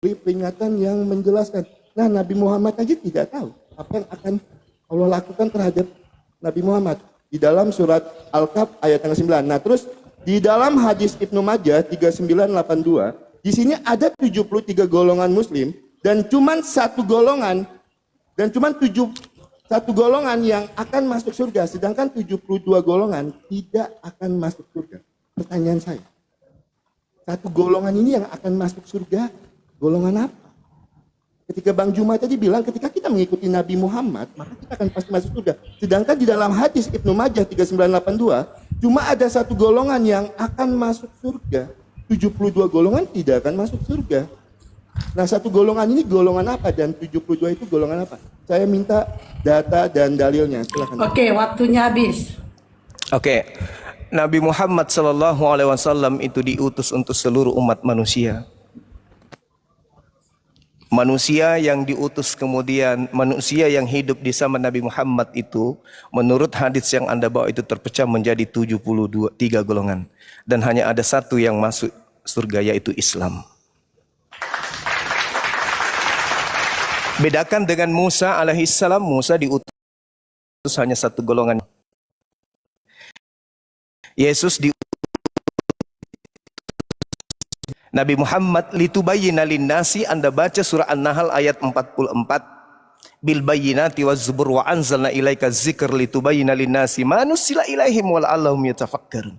peringatan yang menjelaskan. Nah, Nabi Muhammad aja tidak tahu apa yang akan Allah lakukan terhadap Nabi Muhammad. Di dalam surat Al-Kahf ayat yang 9. Nah, terus di dalam hadis Ibnu Majah 3982, di sini ada 73 golongan muslim dan cuman satu golongan satu golongan yang akan masuk surga, sedangkan 72 golongan tidak akan masuk surga. Pertanyaan saya, satu golongan ini yang akan masuk surga, golongan apa? Ketika Bang Juma tadi bilang, ketika kita mengikuti Nabi Muhammad, maka kita akan pasti masuk surga. Sedangkan di dalam hadis Ibnu Majah 3982, cuma ada satu golongan yang akan masuk surga. 72 golongan tidak akan masuk surga. Nah, satu golongan ini golongan apa dan 72 itu golongan apa? Saya minta data dan dalilnya. Silakan. Oke, waktunya habis. Oke. Nabi Muhammad SAW itu diutus untuk seluruh umat manusia. Manusia yang diutus kemudian, manusia yang hidup di zaman Nabi Muhammad itu, menurut hadis yang Anda bawa itu terpecah menjadi 73 golongan. Dan hanya ada satu yang masuk surga, yaitu Islam. Bedakan dengan Musa alaihissalam, Musa diutus hanya satu golongan. Yesus diutus. Nabi Muhammad litubayyina linnasi, Anda baca surah An-Nahl ayat 44. Bil bayyinati waz zubur wa anzalna ilaika dzikr litubayyina linnasi ma nusila ilaihim wa la'allahum yatafakkarun.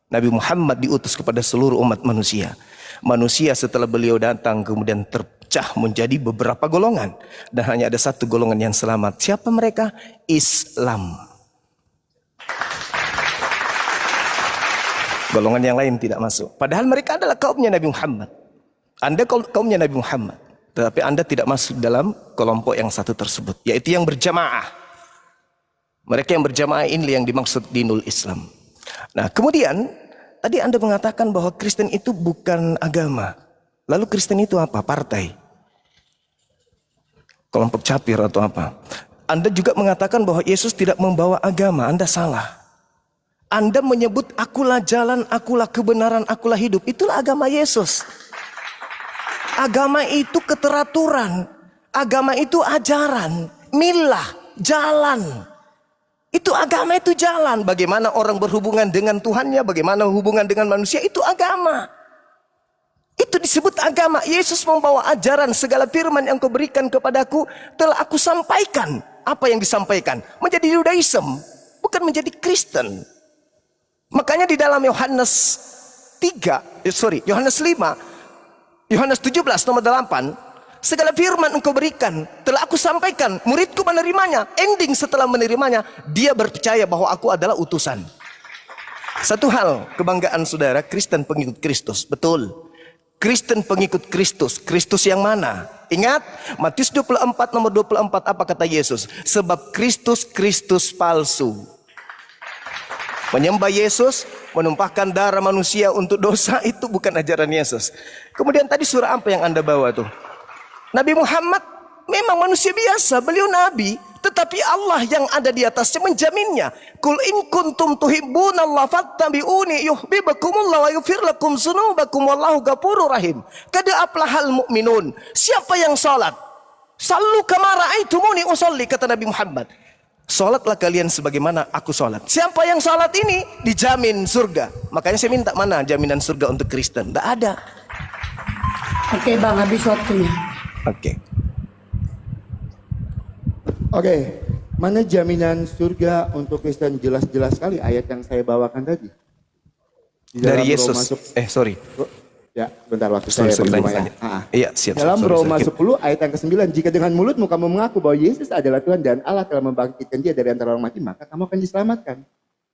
Nabi Muhammad diutus kepada seluruh umat manusia. Manusia setelah beliau datang kemudian terpecah menjadi beberapa golongan dan hanya ada satu golongan yang selamat. Siapa mereka? Islam. Golongan yang lain tidak masuk. Padahal mereka adalah kaumnya Nabi Muhammad. Anda kaumnya Nabi Muhammad. Tetapi Anda tidak masuk dalam kelompok yang satu tersebut. Yaitu yang berjamaah. Mereka yang berjamaah ini yang dimaksud dinul Islam. Nah, kemudian tadi Anda mengatakan bahwa Kristen itu bukan agama. Lalu Kristen itu apa? Partai. Kelompok capir atau apa? Anda juga mengatakan bahwa Yesus tidak membawa agama. Anda salah. Anda menyebut akulah jalan, akulah kebenaran, akulah hidup. Itulah agama Yesus. Agama itu keteraturan. Agama itu ajaran. Milah, jalan. Itu agama, itu jalan. Bagaimana orang berhubungan dengan Tuhannya, bagaimana hubungan dengan manusia, itu agama. Itu disebut agama. Yesus membawa ajaran, segala firman yang kau berikan kepadaku telah aku sampaikan. Apa yang disampaikan? Menjadi Judaism, bukan menjadi Kristen. Makanya di dalam Yohanes 5, Yohanes 17 nomor 8, segala firman engkau berikan telah aku sampaikan, muridku menerimanya. Ending setelah menerimanya, dia percaya bahwa aku adalah utusan. Satu hal kebanggaan saudara, Kristen pengikut Kristus. Betul, Kristen pengikut Kristus. Kristus yang mana? Ingat Matius 24 nomor 24, apa kata Yesus? Sebab Kristus palsu. Menyembah Yesus, menumpahkan darah manusia untuk dosa, itu bukan ajaran Yesus. Kemudian tadi surah apa yang Anda bawa tuh? Nabi Muhammad memang manusia biasa, beliau nabi, tetapi Allah yang ada di atasnya menjaminnya. Qul in kuntum tuhibbunallaha fattabi'uni yuhibbukumullah wa yaghfir lakum dzunubakum wallahu ghafurur rahim. Qad aflahal mu'minun. Siapa yang salat? Sallu kama ra'aitumuni usolli, kata Nabi Muhammad. Salatlah kalian sebagaimana aku salat. Siapa yang salat ini dijamin surga. Makanya saya minta, mana jaminan surga untuk Kristen? Tidak ada. Oke Bang, habis waktunya. Oke. Mana jaminan surga untuk Kristen? Jelas-jelas sekali ayat yang saya bawakan tadi. Dari Yesus. Ya, bentar waktu saya berjumpa ya. Iya, siap. Dalam Roma 10 ayat yang ke-9, jika dengan mulutmu kamu mengaku bahwa Yesus adalah Tuhan dan Allah telah membangkitkan dia dari antara orang mati, maka kamu akan diselamatkan.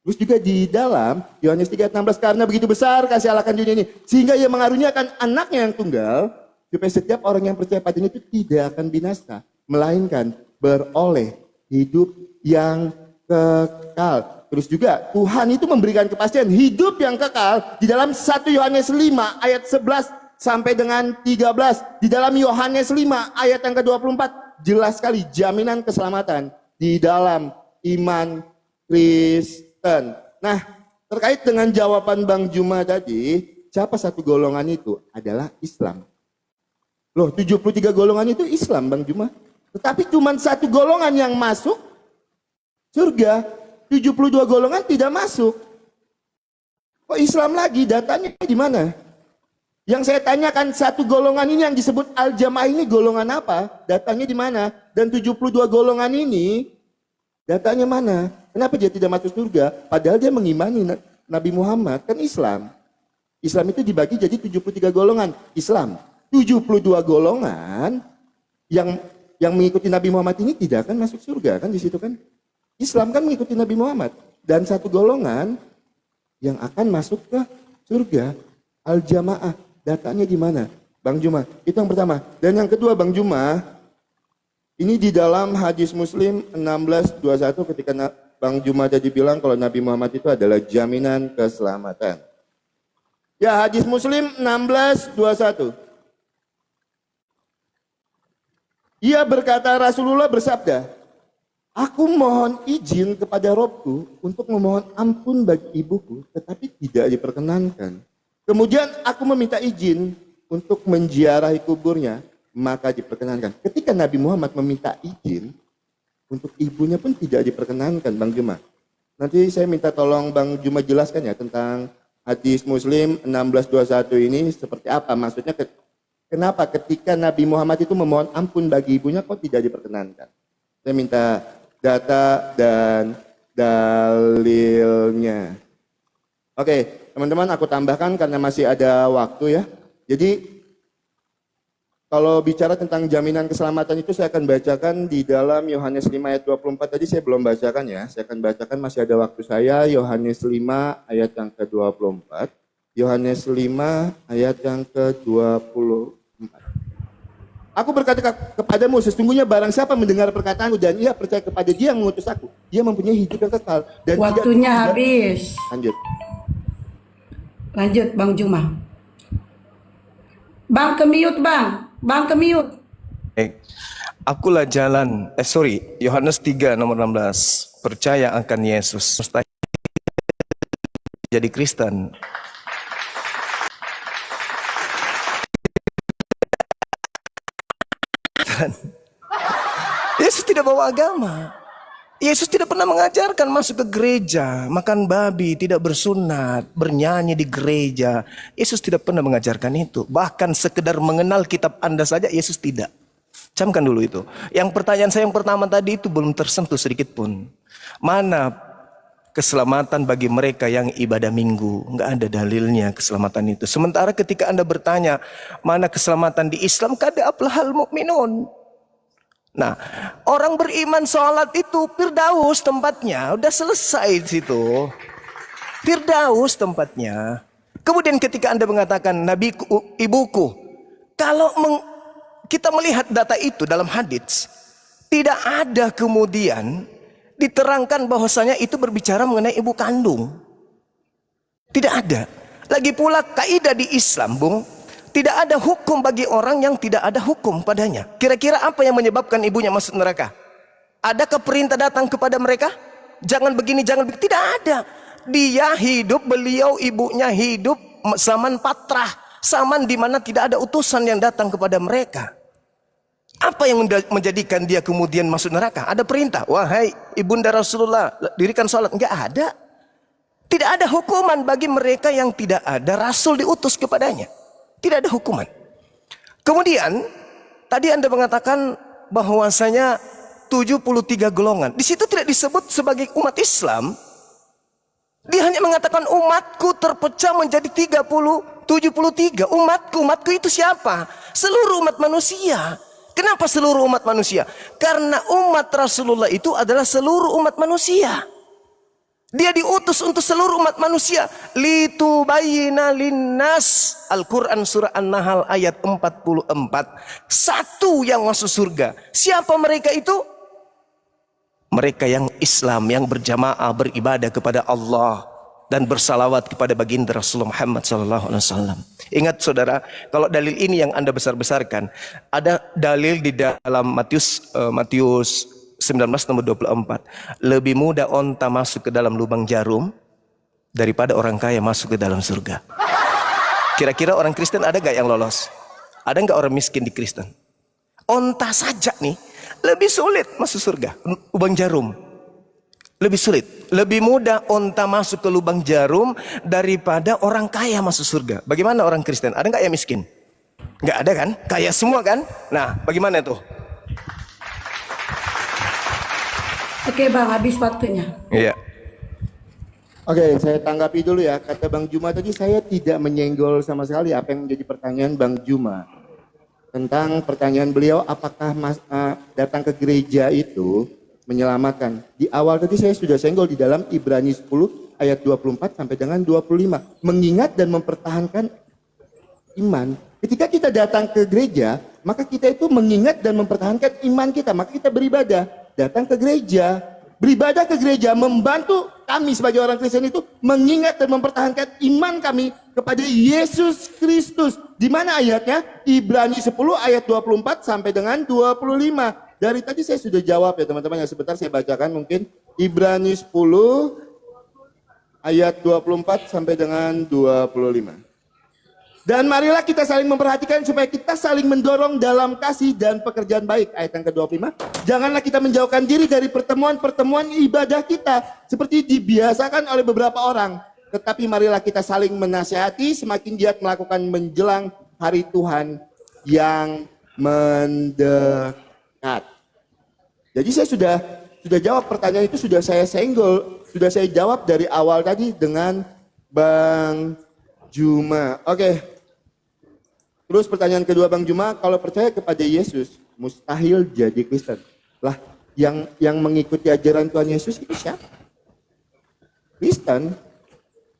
Terus juga di dalam Yohanes 3:16, karena begitu besar kasih Allah akan dunia ini, sehingga ia mengaruniakan anaknya yang tunggal, supaya setiap orang yang percaya padanya itu tidak akan binasa, melainkan beroleh hidup yang kekal. Terus juga Tuhan itu memberikan kepastian hidup yang kekal di dalam 1 Yohanes 5 ayat 11 sampai dengan 13. Di dalam Yohanes 5 ayat yang ke-24 jelas sekali jaminan keselamatan di dalam iman Kristen. Nah, terkait dengan jawaban Bang Juma tadi, siapa satu golongan itu? Adalah Islam. Loh, 73 golongan itu Islam, Bang Juma. Tetapi cuma satu golongan yang masuk surga. 72 golongan tidak masuk. Kok Islam lagi? Datanya di mana? Yang saya tanyakan, satu golongan ini yang disebut Al-Jamaah ini golongan apa? Datanya di mana? Dan 72 golongan ini datanya mana? Kenapa dia tidak masuk surga? Padahal dia mengimani Nabi Muhammad, kan Islam. Islam itu dibagi jadi 73 golongan. Islam 72 golongan yang mengikuti Nabi Muhammad ini tidak akan masuk surga, kan di situ kan? Islam kan mengikuti Nabi Muhammad, dan satu golongan yang akan masuk ke surga, Al-Jamaah. Datanya di mana? Bang Juma, itu yang pertama. Dan yang kedua, Bang Juma, ini di dalam hadis Muslim 16:21 ketika Bang Juma tadi bilang kalau Nabi Muhammad itu adalah jaminan keselamatan. Ya, hadis Muslim 16:21. Ia berkata, Rasulullah bersabda, aku mohon izin kepada Robku untuk memohon ampun bagi ibuku, tetapi tidak diperkenankan. Kemudian aku meminta izin untuk menziarahi kuburnya, maka diperkenankan. Ketika Nabi Muhammad meminta izin, untuk ibunya pun tidak diperkenankan, Bang Juma. Nanti saya minta tolong Bang Juma jelaskan ya tentang hadis Muslim 16:21 ini seperti apa. Maksudnya kenapa ketika Nabi Muhammad itu memohon ampun bagi ibunya kok tidak diperkenankan? Saya minta data dan dalilnya. Oke, teman-teman aku tambahkan karena masih ada waktu ya. Jadi kalau bicara tentang jaminan keselamatan itu saya akan bacakan di dalam Yohanes 5 ayat 24. Tadi saya belum bacakan ya. Saya akan bacakan, masih ada waktu saya. Yohanes 5 ayat yang ke-24. Yohanes 5 ayat yang ke-24. Aku berkata kepadamu, sesungguhnya barang siapa mendengar perkataanku dan ia percaya kepada dia yang mengutus aku, dia mempunyai hidup yang kekal. Dan Waktunya habis. Lanjut Bang Juma. Bang ke-mute Bang. Bang ke-mute. Akulah jalan. Yohanes 3 nomor 16. Percaya akan Yesus. Mustahil jadi Kristen. Yesus tidak bawa agama. Yesus tidak pernah mengajarkan masuk ke gereja, makan babi, tidak bersunat, bernyanyi di gereja. Yesus tidak pernah mengajarkan itu. Bahkan sekedar mengenal kitab Anda saja Yesus tidak. Camkan dulu itu. Yang pertanyaan saya yang pertama tadi itu belum tersentuh sedikit pun. Mana keselamatan bagi mereka yang ibadah minggu? Enggak ada dalilnya keselamatan itu. Sementara ketika Anda bertanya, mana keselamatan di Islam? Kada aflahal mu'minun. Nah, orang beriman sholat itu Firdaus tempatnya, udah selesai di situ. Firdaus tempatnya. Kemudian ketika Anda mengatakan nabiku, ibuku, kalau kita melihat data itu dalam hadits, tidak ada kemudian diterangkan bahwasanya itu berbicara mengenai ibu kandung. Tidak ada. Lagi pula kaidah di Islam, Bung, tidak ada hukum bagi orang yang tidak ada hukum padanya. Kira-kira apa yang menyebabkan ibunya masuk neraka? Adakah perintah datang kepada mereka? Jangan begini, jangan begini. Tidak ada. Dia hidup, beliau ibunya hidup zaman patrah. Zaman di mana tidak ada utusan yang datang kepada mereka. Apa yang menjadikan dia kemudian masuk neraka? Ada perintah. Wahai ibunda Rasulullah, dirikan sholat. Enggak ada. Tidak ada hukuman bagi mereka yang tidak ada Rasul diutus kepadanya. Tidak ada hukuman. Kemudian tadi Anda mengatakan bahwasanya 73 golongan. Di situ tidak disebut sebagai umat Islam. Dia hanya mengatakan umatku terpecah menjadi 73. Umatku itu siapa? Seluruh umat manusia. Kenapa seluruh umat manusia? Karena umat Rasulullah itu adalah seluruh umat manusia. Dia diutus untuk seluruh umat manusia. Litubayyina linnas. Al-Quran surah An-Nahl ayat 44. Satu yang masuk surga. Siapa mereka itu? Mereka yang Islam, yang berjamaah beribadah kepada Allah dan bersalawat kepada baginda Rasulullah Muhammad SAW. Ingat saudara, kalau dalil ini yang Anda besar-besarkan, ada dalil di dalam Matius 19 nomor 24. Lebih mudah onta masuk ke dalam lubang jarum daripada orang kaya masuk ke dalam surga. Kira-kira orang Kristen ada gak yang lolos? Ada nggak orang miskin di Kristen? Onta saja nih lebih sulit masuk surga. Lubang jarum lebih sulit, lebih mudah onta masuk ke lubang jarum daripada orang kaya masuk surga. Bagaimana orang Kristen? Ada nggak yang miskin? Nggak ada kan? Kaya semua kan? Nah, bagaimana tuh? Oke bang, habis waktunya. Iya. Oke, saya tanggapi dulu ya. Kata Bang Juma tadi, saya tidak menyenggol sama sekali apa yang menjadi pertanyaan Bang Juma. Tentang pertanyaan beliau, apakah datang ke gereja itu menyelamatkan. Di awal tadi saya sudah senggol di dalam Ibrani 10 ayat 24 sampai dengan 25. Mengingat dan mempertahankan iman. Ketika kita datang ke gereja, maka kita itu mengingat dan mempertahankan iman kita. Maka kita beribadah. Datang ke gereja. Beribadah ke gereja membantu kami sebagai orang Kristen itu mengingat dan mempertahankan iman kami kepada Yesus Kristus. Di mana ayatnya? Ibrani 10 ayat 24 sampai dengan 25. Dari tadi saya sudah jawab ya teman-teman. Sebentar saya bacakan mungkin. Ibrani 10 ayat 24 sampai dengan 25. Dan marilah kita saling memperhatikan supaya kita saling mendorong dalam kasih dan pekerjaan baik. Ayat yang ke-25. Janganlah kita menjauhkan diri dari pertemuan-pertemuan ibadah kita. Seperti dibiasakan oleh beberapa orang. Tetapi marilah kita saling menasihati semakin giat melakukan menjelang hari Tuhan yang mendekat. Jadi saya sudah jawab pertanyaan itu, sudah saya senggol, sudah saya jawab dari awal tadi dengan Bang Juma. Oke. Terus pertanyaan kedua Bang Juma, kalau percaya kepada Yesus, mustahil jadi Kristen. Lah, yang mengikuti ajaran Tuhan Yesus itu siapa? Kristen.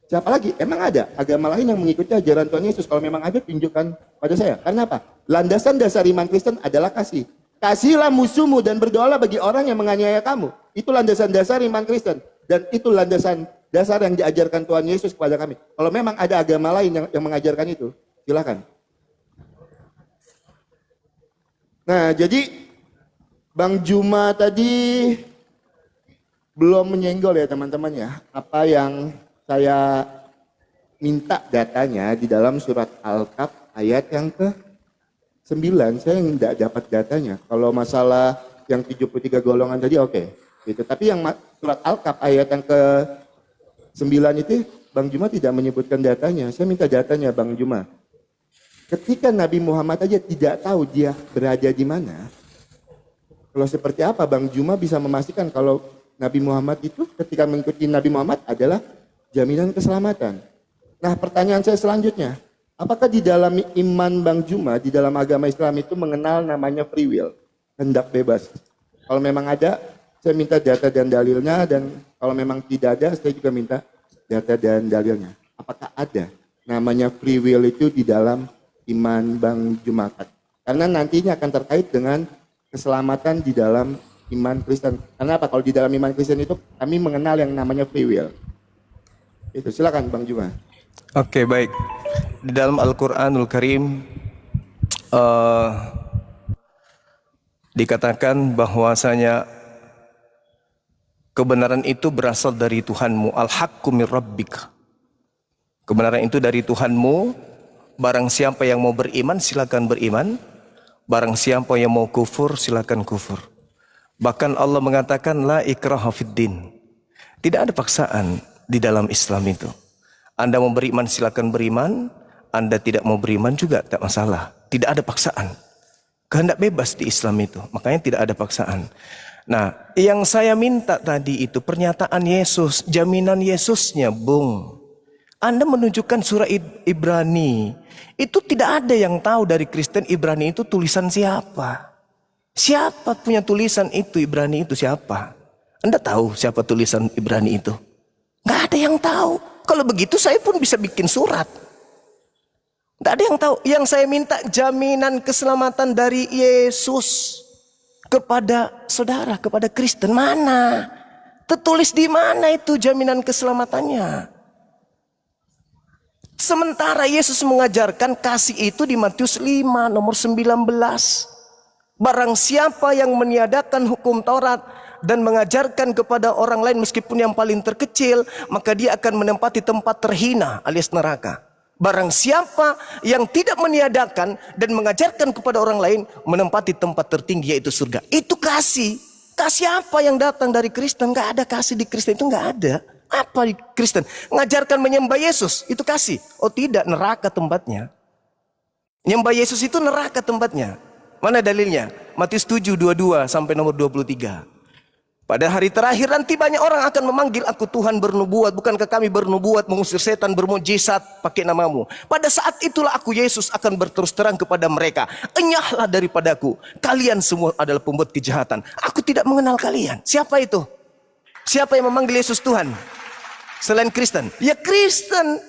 Siapa lagi? Emang ada agama lain yang mengikuti ajaran Tuhan Yesus? Kalau memang ada, tunjukkan pada saya. Karena apa? Landasan dasar iman Kristen adalah kasih. Kasihlah musuhmu dan berdoalah bagi orang yang menganiaya kamu. Itu landasan dasar iman Kristen. Dan itu landasan dasar yang diajarkan Tuhan Yesus kepada kami. Kalau memang ada agama lain yang mengajarkan itu, silakan. Nah, jadi Bang Juma tadi belum menyenggol ya teman-teman ya. Apa yang saya minta datanya di dalam surat Al-Kaf ayat yang ke-9. Saya tidak dapat datanya. Kalau masalah yang 73 golongan tadi oke. Gitu. Tapi yang surat Al-Kaf ayat yang ke-9 itu Bang Juma tidak menyebutkan datanya. Saya minta datanya Bang Juma. Ketika Nabi Muhammad aja tidak tahu dia berada di mana. Kalau seperti apa Bang Juma bisa memastikan kalau Nabi Muhammad itu ketika mengikuti Nabi Muhammad adalah jaminan keselamatan. Nah, pertanyaan saya selanjutnya, apakah di dalam iman Bang Juma, di dalam agama Islam itu mengenal namanya free will, kehendak bebas? Kalau memang ada, saya minta data dan dalilnya, dan kalau memang tidak ada, saya juga minta data dan dalilnya. Apakah ada namanya free will itu di dalam iman Bang Juma? Karena nantinya akan terkait dengan keselamatan di dalam iman Kristen. Karena apa? Kalau di dalam iman Kristen itu kami mengenal yang namanya free will. Itu silakan Bang Juma. Oke, baik. Di dalam Al-Qur'anul Karim dikatakan bahwasanya kebenaran itu berasal dari Tuhanmu. Al-haqqu mir rabbika. Kebenaran itu dari Tuhanmu. Barang siapa yang mau beriman silakan beriman. Barang siapa yang mau kufur silakan kufur. Bahkan Allah mengatakan la ikraha fiddin. Tidak ada paksaan di dalam Islam itu. Anda mau beriman silakan beriman, Anda tidak mau beriman juga tak masalah. Tidak ada paksaan. Kehendak bebas di Islam itu. Makanya tidak ada paksaan. Nah, yang saya minta tadi itu pernyataan Yesus, jaminan Yesusnya, Bung. Anda menunjukkan surah Ibrani. Itu tidak ada yang tahu dari Kristen Ibrani itu tulisan siapa. Siapa punya tulisan itu Ibrani itu siapa? Anda tahu siapa tulisan Ibrani itu? Nggak ada yang tahu. Kalau begitu saya pun bisa bikin surat. Nggak ada yang tahu. Yang saya minta jaminan keselamatan dari Yesus kepada saudara, kepada Kristen. Mana? Tertulis di mana itu jaminan keselamatannya? Sementara Yesus mengajarkan kasih itu di Matius 5 nomor 19. Barang siapa yang meniadakan hukum Taurat dan mengajarkan kepada orang lain meskipun yang paling terkecil, maka dia akan menempati tempat terhina alias neraka. Barang siapa yang tidak meniadakan dan mengajarkan kepada orang lain, menempati tempat tertinggi yaitu surga. Itu kasih. Kasih apa yang datang dari Kristen? Gak ada kasih di Kristen, itu gak ada. Apa di Kristen? Mengajarkan menyembah Yesus, itu kasih. Oh tidak, neraka tempatnya. Menyembah Yesus itu neraka tempatnya. Mana dalilnya? Matius 7:22 sampai nomor 23. Pada hari terakhir nanti banyak orang akan memanggil aku Tuhan bernubuat. Bukankah kami bernubuat mengusir setan bermujizat pakai namamu? Pada saat itulah aku Yesus akan berterus terang kepada mereka. Enyahlah daripadaku. Kalian semua adalah pembuat kejahatan. Aku tidak mengenal kalian. Siapa itu? Siapa yang memanggil Yesus Tuhan? Selain Kristen? Ya Kristen.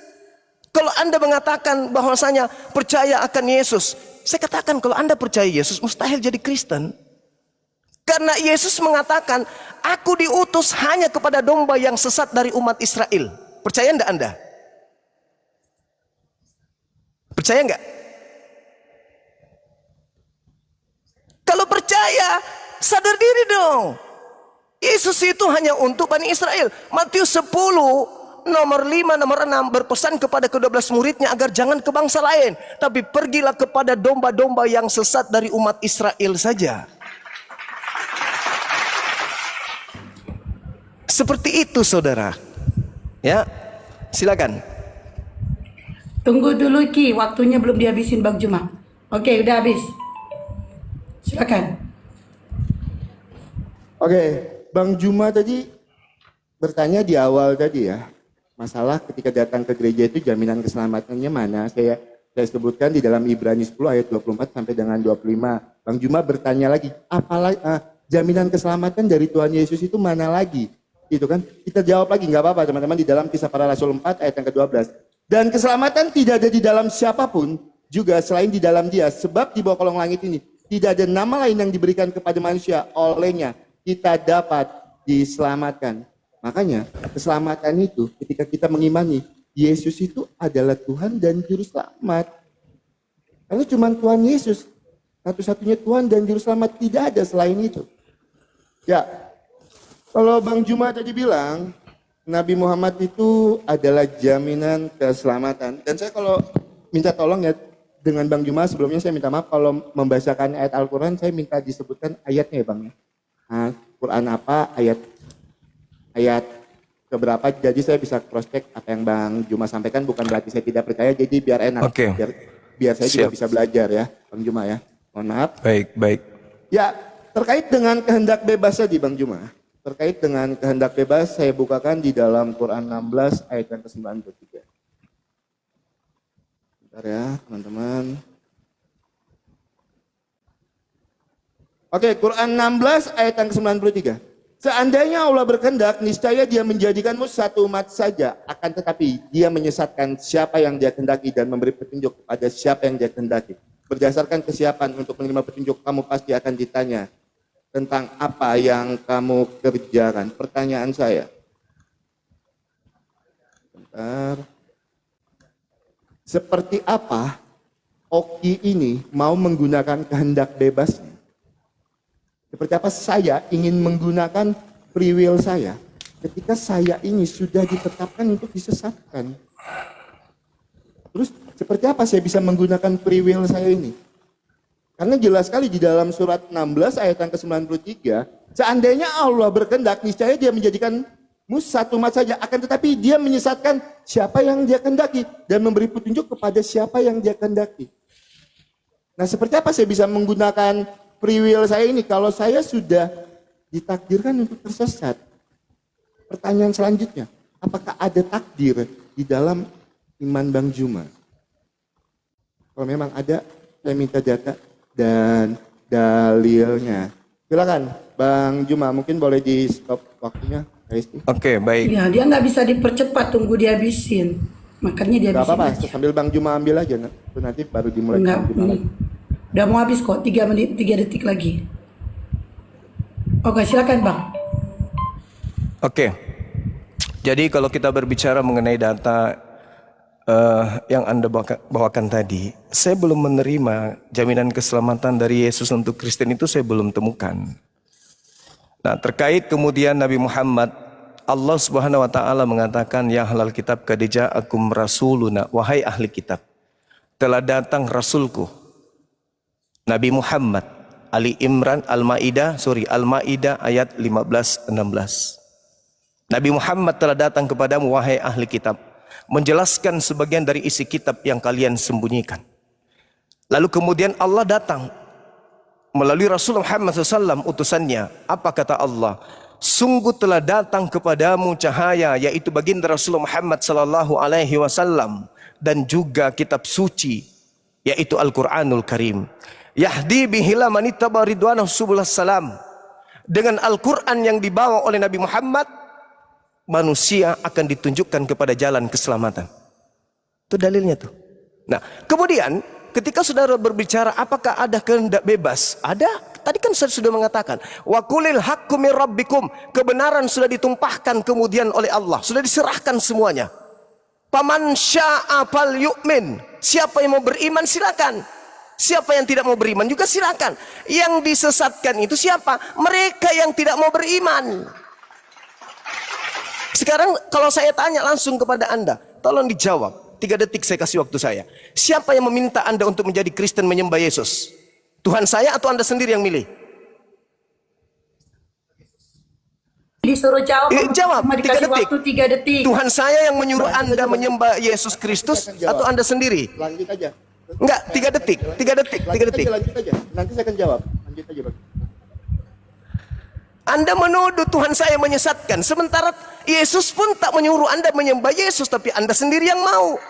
Kalau Anda mengatakan bahwasanya percaya akan Yesus. Saya katakan kalau Anda percaya Yesus mustahil jadi Kristen. Karena Yesus mengatakan, aku diutus hanya kepada domba yang sesat dari umat Israel. Percaya enggak Anda? Percaya enggak? Kalau percaya, sadar diri dong. Yesus itu hanya untuk Bani Israel. Matius 10, nomor 5, nomor 6 berpesan kepada ke-12 muridnya agar jangan ke bangsa lain. Tapi pergilah kepada domba-domba yang sesat dari umat Israel saja. Seperti itu saudara. Ya, silakan. Tunggu dulu Ki, waktunya belum dihabisin Bang Juma. Oke, udah habis. Silakan. Oke, Bang Juma tadi bertanya di awal tadi ya. Masalah ketika datang ke gereja itu jaminan keselamatannya mana? Saya sebutkan di dalam Ibrani 10 ayat 24 sampai dengan 25. Bang Juma bertanya lagi, apalagi jaminan keselamatan dari Tuhan Yesus itu mana lagi? Gitu kan? Kita jawab lagi, nggak apa-apa teman-teman, di dalam Kisah Para Rasul 4 ayat yang ke-12. Dan keselamatan tidak ada di dalam siapapun juga selain di dalam Dia, sebab di bawah kolong langit ini tidak ada nama lain yang diberikan kepada manusia, olehnya kita dapat diselamatkan. Makanya keselamatan itu ketika kita mengimani Yesus itu adalah Tuhan dan Juru Selamat. Karena cuma Tuhan Yesus satu-satunya Tuhan dan Juru Selamat, tidak ada selain itu. Ya, kalau Bang Juma tadi bilang, Nabi Muhammad itu adalah jaminan keselamatan. Dan saya kalau minta tolong ya, dengan Bang Juma sebelumnya saya minta maaf kalau membacakan ayat Al-Quran, saya minta disebutkan ayatnya ya Bang. Nah, Quran apa, ayat keberapa, jadi saya bisa cross check apa yang Bang Juma sampaikan, bukan berarti saya tidak percaya, jadi biar enak. Oke. Biar saya juga bisa belajar ya, Bang Juma ya. Mohon maaf. Baik. Ya, terkait dengan kehendak bebas tadi Bang Juma. Terkait dengan kehendak bebas, saya bukakan di dalam Quran 16 ayat yang ke-93. Bentar ya teman-teman. Oke, Quran 16 ayat yang ke-93. Seandainya Allah berkehendak, niscaya Dia menjadikanmu satu umat saja. Akan tetapi Dia menyesatkan siapa yang Dia kehendaki dan memberi petunjuk kepada siapa yang Dia kehendaki. Berdasarkan kesiapan untuk menerima petunjuk, kamu pasti akan ditanya tentang apa yang kamu kerjakan. Pertanyaan saya. Bentar. Seperti apa Oki ini mau menggunakan kehendak bebasnya? Seperti apa saya ingin menggunakan free will saya ketika saya ini sudah ditetapkan untuk disesatkan? Terus seperti apa saya bisa menggunakan free will saya ini? Karena jelas sekali di dalam surat 16 ayat yang ke-93, seandainya Allah berkehendak, niscaya Dia menjadikanmu satu umat saja, akan tetapi Dia menyesatkan siapa yang Dia kehendaki dan memberi petunjuk kepada siapa yang Dia kehendaki. Nah, seperti apa saya bisa menggunakan free will saya ini kalau saya sudah ditakdirkan untuk tersesat? Pertanyaan selanjutnya, apakah ada takdir di dalam iman Bang Juma? Kalau memang ada, saya minta data dan dalilnya. Silakan Bang Juma, mungkin boleh di stop waktunya. Oke, baik. Ya, dia nggak bisa dipercepat, tunggu dihabisin. Makanya dia Gak habisin apa-apa, aja. sambil Bang Juma ambil aja, nanti baru dimulai. Enggak, Bang Juma lagi. udah mau habis kok, 3 menit, 3 detik lagi. Oke, silakan Bang. Oke. Jadi kalau kita berbicara mengenai data yang Anda bawakan tadi, saya belum menerima jaminan keselamatan dari Yesus untuk Kristen itu, saya belum temukan. Nah, terkait kemudian Nabi Muhammad Allah Subhanahu wa taala mengatakan, ya ahlal kitab qad ja'akum rasuluna, wahai ahli kitab, telah datang rasulku Nabi Muhammad. Ali Imran Al-Maidah ayat 15-16. Nabi Muhammad telah datang kepadamu wahai ahli kitab, menjelaskan sebagian dari isi kitab yang kalian sembunyikan. Lalu kemudian Allah datang melalui Rasul Muhammad SAW utusannya. Apa kata Allah? Sungguh telah datang kepadamu cahaya, yaitu baginda Rasul Muhammad SAW, dan juga kitab suci, yaitu Al-Quranul Karim. Yahdi bihila manittaba ridwanahu subulas salam. Dengan Al-Quran yang dibawa oleh Nabi Muhammad, manusia akan ditunjukkan kepada jalan keselamatan. Itu dalilnya tuh. Nah, kemudian ketika saudara berbicara apakah ada kehendak bebas? Ada. Tadi kan saya sudah mengatakan, wa qulil haqqu mir rabbikum. Kebenaran sudah ditumpahkan kemudian oleh Allah, sudah diserahkan semuanya. Faman syaa'a falyu'min. Siapa yang mau beriman silakan. Siapa yang tidak mau beriman juga silakan. Yang disesatkan itu siapa? Mereka yang tidak mau beriman. Sekarang kalau saya tanya langsung kepada Anda, tolong dijawab. 3 detik saya kasih waktu saya. Siapa yang meminta Anda untuk menjadi Kristen menyembah Yesus? Tuhan saya atau Anda sendiri yang milih? Disuruh jawab. Jawab, Cuma 3 dikasih detik. waktu 3 detik. Tuhan saya yang menyuruh Anda menyembah Yesus Kristus atau Anda sendiri? Lanjut aja. Enggak, 3 detik. 3 detik. 3 detik. Lanjut aja. Nanti saya akan jawab. Lanjut aja, Bang. Anda menuduh Tuhan saya menyesatkan, sementara Yesus pun tak menyuruh Anda menyembah Yesus, tapi Anda sendiri yang mau.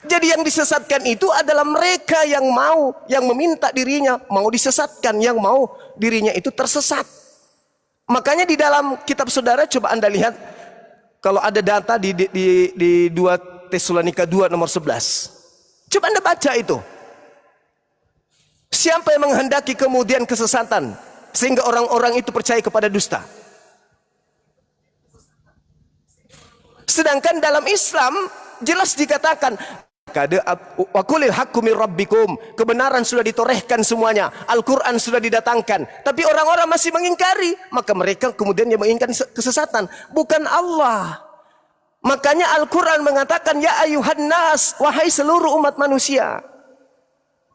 Jadi yang disesatkan itu adalah mereka yang mau, yang meminta dirinya mau disesatkan, yang mau dirinya itu tersesat. Makanya di dalam kitab saudara coba Anda lihat, kalau ada data di 2 Tesalonika 2 nomor 11. Coba Anda baca itu. Siapa yang menghendaki kemudian kesesatan sehingga orang-orang itu percaya kepada dusta? Sedangkan dalam Islam jelas dikatakan, wa qulil haqqu mir rabbikum. Kebenaran sudah ditorehkan semuanya, Al-Quran sudah didatangkan, tapi orang-orang masih mengingkari, maka mereka kemudian yang menginginkan kesesatan, bukan Allah. Makanya Al-Quran mengatakan, ya ayuhan nas, wahai seluruh umat manusia.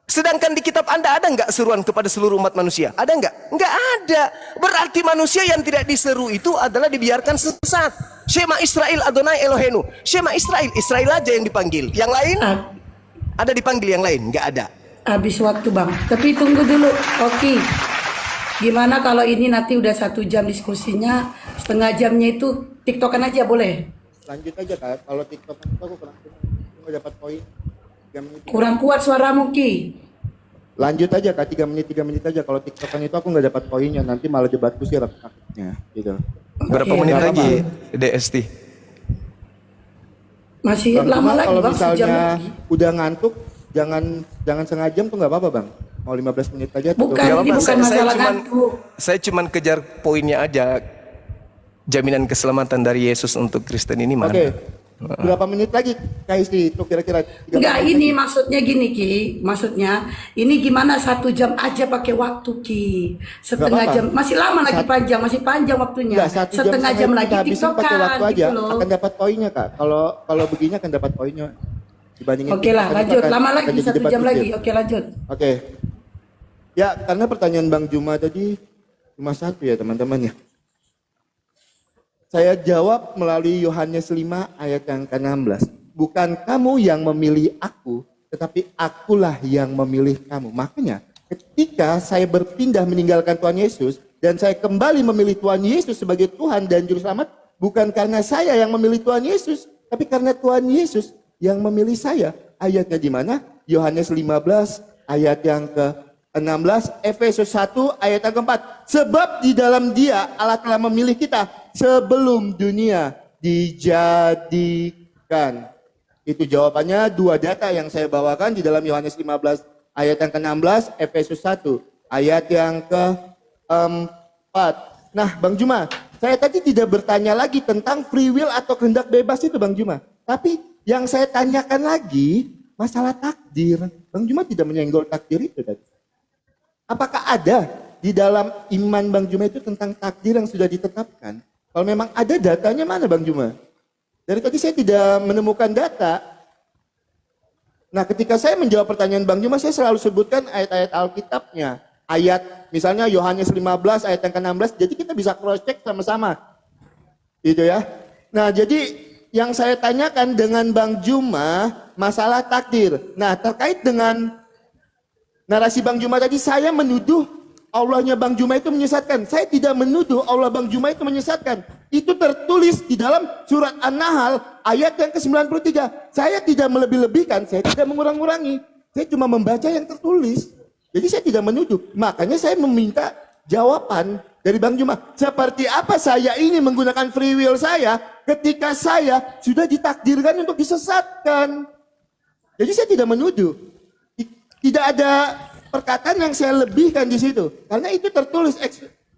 Sedangkan di kitab Anda ada enggak seruan kepada seluruh umat manusia? Ada enggak? Enggak ada. Berarti manusia yang tidak diseru itu adalah dibiarkan sesat. Shema Israel Adonai Elohenu. Shema Israel, Israel aja yang dipanggil. Yang lain? Ada dipanggil yang lain? Enggak ada. Habis waktu Bang. Tapi tunggu dulu. Oke. Gimana kalau ini nanti udah 1 jam diskusinya, setengah jamnya itu TikTokan aja boleh? Lanjut aja, Kak. Kalau TikTok itu aku nggak dapat poin. 3 menit. Kurang kuat suaramu Ki. Lanjut aja, Kak. 3 menit aja. Kalau TikTokan itu aku nggak dapat poinnya. Nanti malah debatku sih takutnya gitu. Berapa Oke, menit nggak lagi DST? Masih Bang, lama cuma lagi kalau Bang, sejam misalnya lagi. udah ngantuk, jangan setengah jam tuh nggak apa-apa, Bang. Mau 15 menit aja. Bukan, tutup. ini bukan masalah ngantuk. Saya cuman kejar poinnya aja. Jaminan keselamatan dari Yesus untuk Kristen ini mana? Oke. Berapa menit lagi Kak Isti itu kira-kira? 3 Enggak, menit ini lagi. maksudnya gini Ki. Maksudnya ini gimana 1 jam aja pakai waktu Ki. Setengah Nggak jam. Masih lama lagi panjang, masih panjang waktunya. Enggak, 1 Setengah jam lagi kita habisin pakai waktu TikTokan aja. gitu loh. Akan dapat poinnya, Kak. Kalau begini akan dapat poinnya. Dibandingin Oke lah, TikTok, lanjut. akan- Lama akan lagi jadi 1 debat jam dikit. lagi. Oke, lanjut. Oke. Ya, karena pertanyaan Bang Juma tadi cuma 1 ya, teman-teman ya. Saya jawab melalui Yohanes 5 ayat yang ke-16. Bukan kamu yang memilih aku, tetapi akulah yang memilih kamu. Makanya ketika saya berpindah meninggalkan Tuhan Yesus dan saya kembali memilih Tuhan Yesus sebagai Tuhan dan Juru Selamat, bukan karena saya yang memilih Tuhan Yesus, tapi karena Tuhan Yesus yang memilih saya. Ayatnya di mana? Yohanes 15 ayat yang ke-16, Efesus 1 ayat yang ke-4. Sebab di dalam Dia Allah telah memilih kita sebelum dunia dijadikan. Itu jawabannya 2 data yang saya bawakan di dalam Yohanes 15 ayat yang ke-16, Efesus 1 ayat yang ke-4. Nah, Bang Juma, saya tadi tidak bertanya lagi tentang free will atau kehendak bebas itu, Bang Juma. Tapi yang saya tanyakan lagi masalah takdir. Bang Juma tidak menyenggol takdir itu tadi. Apakah ada di dalam iman Bang Juma itu tentang takdir yang sudah ditetapkan? Kalau memang ada datanya mana Bang Juma? Dari tadi saya tidak menemukan data. Nah ketika saya menjawab pertanyaan Bang Juma, saya selalu sebutkan ayat-ayat Alkitabnya. Ayat misalnya Yohanes 15 ayat yang ke-16, jadi kita bisa cross check sama-sama. Gitu ya. Nah jadi yang saya tanyakan dengan Bang Juma masalah takdir. Nah terkait dengan narasi Bang Juma tadi, saya menuduh Allahnya Bang Juma itu menyesatkan. Saya tidak menuduh Allah Bang Juma itu menyesatkan. Itu tertulis di dalam surat An-Nahl ayat yang ke-93. Saya tidak melebih-lebihkan, saya tidak mengurang-urangi. Saya cuma membaca yang tertulis. Jadi saya tidak menuduh. Makanya saya meminta jawaban dari Bang Juma. Seperti apa saya ini menggunakan free will saya ketika saya sudah ditakdirkan untuk disesatkan. Jadi saya tidak menuduh. Tidak ada perkataan yang saya lebihkan di situ. Karena itu tertulis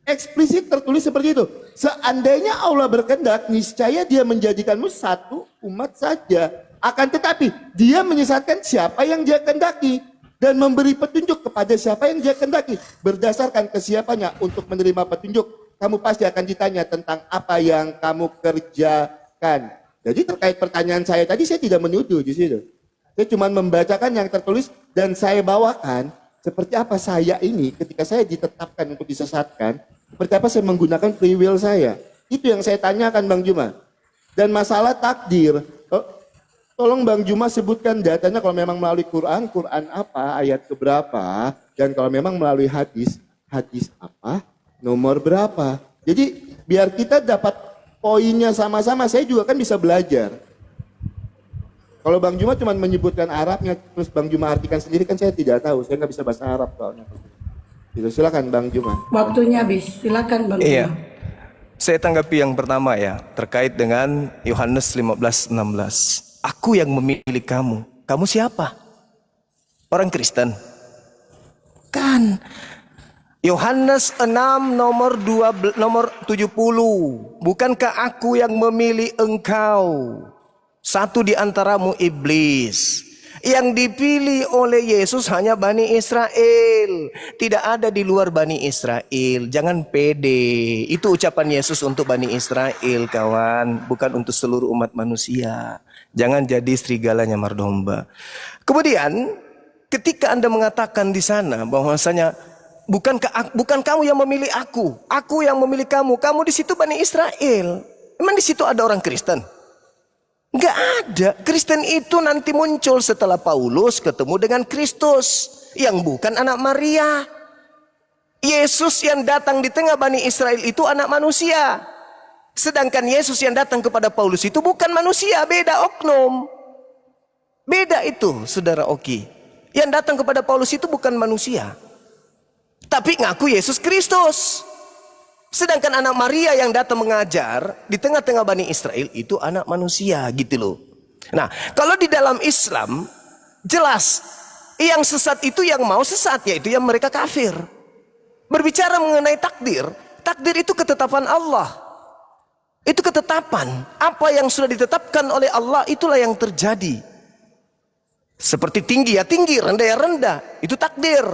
eksplisit, tertulis seperti itu. Seandainya Allah berkehendak, niscaya dia menjadikanmu satu umat saja. Akan tetapi dia menyesatkan siapa yang dia kehendaki dan memberi petunjuk kepada siapa yang dia kehendaki. Berdasarkan kesiapannya untuk menerima petunjuk, kamu pasti akan ditanya tentang apa yang kamu kerjakan. Jadi terkait pertanyaan saya tadi, saya tidak menuduh di situ. Saya cuma membacakan yang tertulis dan saya bawakan seperti apa saya ini ketika saya ditetapkan untuk disesatkan, seperti apa saya menggunakan free will saya. Itu yang saya tanyakan Bang Juma. Dan masalah takdir, tolong Bang Juma sebutkan datanya kalau memang melalui Quran, Quran apa, ayat keberapa, dan kalau memang melalui hadis, hadis apa, nomor berapa. Jadi biar kita dapat poinnya sama-sama, saya juga kan bisa belajar. Kalau Bang Juma cuma menyebutkan Arabnya, terus Bang Juma artikan sendiri, kan saya tidak tahu, saya nggak bisa bahasa Arab soalnya. Gitu, silakan Bang Juma. Waktunya habis, silakan Bang Iya. Juma. Saya tanggapi yang pertama ya, terkait dengan Yohanes 15:16. Aku yang memilih kamu. Kamu siapa? Orang Kristen? Kan. Yohanes 6 nomor 70. Bukankah aku yang memilih engkau? Satu di antaramu iblis. Yang dipilih oleh Yesus hanya Bani Israel. Tidak ada di luar Bani Israel. Jangan pede. Itu ucapan Yesus untuk Bani Israel, kawan. Bukan untuk seluruh umat manusia. Jangan jadi serigala nyamar domba. Kemudian ketika Anda mengatakan di sana bahwasanya bukan kamu yang memilih aku yang memilih kamu. Kamu di situ Bani Israel. Emang di situ ada orang Kristen? Enggak ada. Kristen itu nanti muncul setelah Paulus ketemu dengan Kristus yang bukan anak Maria. Yesus yang datang di tengah Bani Israel itu anak manusia. Sedangkan Yesus yang datang kepada Paulus itu bukan manusia, beda oknum. Beda itu, Saudara Oki. Yang datang kepada Paulus itu bukan manusia, tapi ngaku Yesus Kristus. Sedangkan anak Maria yang datang mengajar di tengah-tengah Bani Israel itu anak manusia, gitu loh. Nah, kalau di dalam Islam jelas yang sesat itu yang mau sesat, yaitu yang mereka kafir. Berbicara mengenai takdir, takdir itu ketetapan Allah. Itu ketetapan. Apa yang sudah ditetapkan oleh Allah itulah yang terjadi. Seperti tinggi ya tinggi, rendah ya rendah. Itu takdir.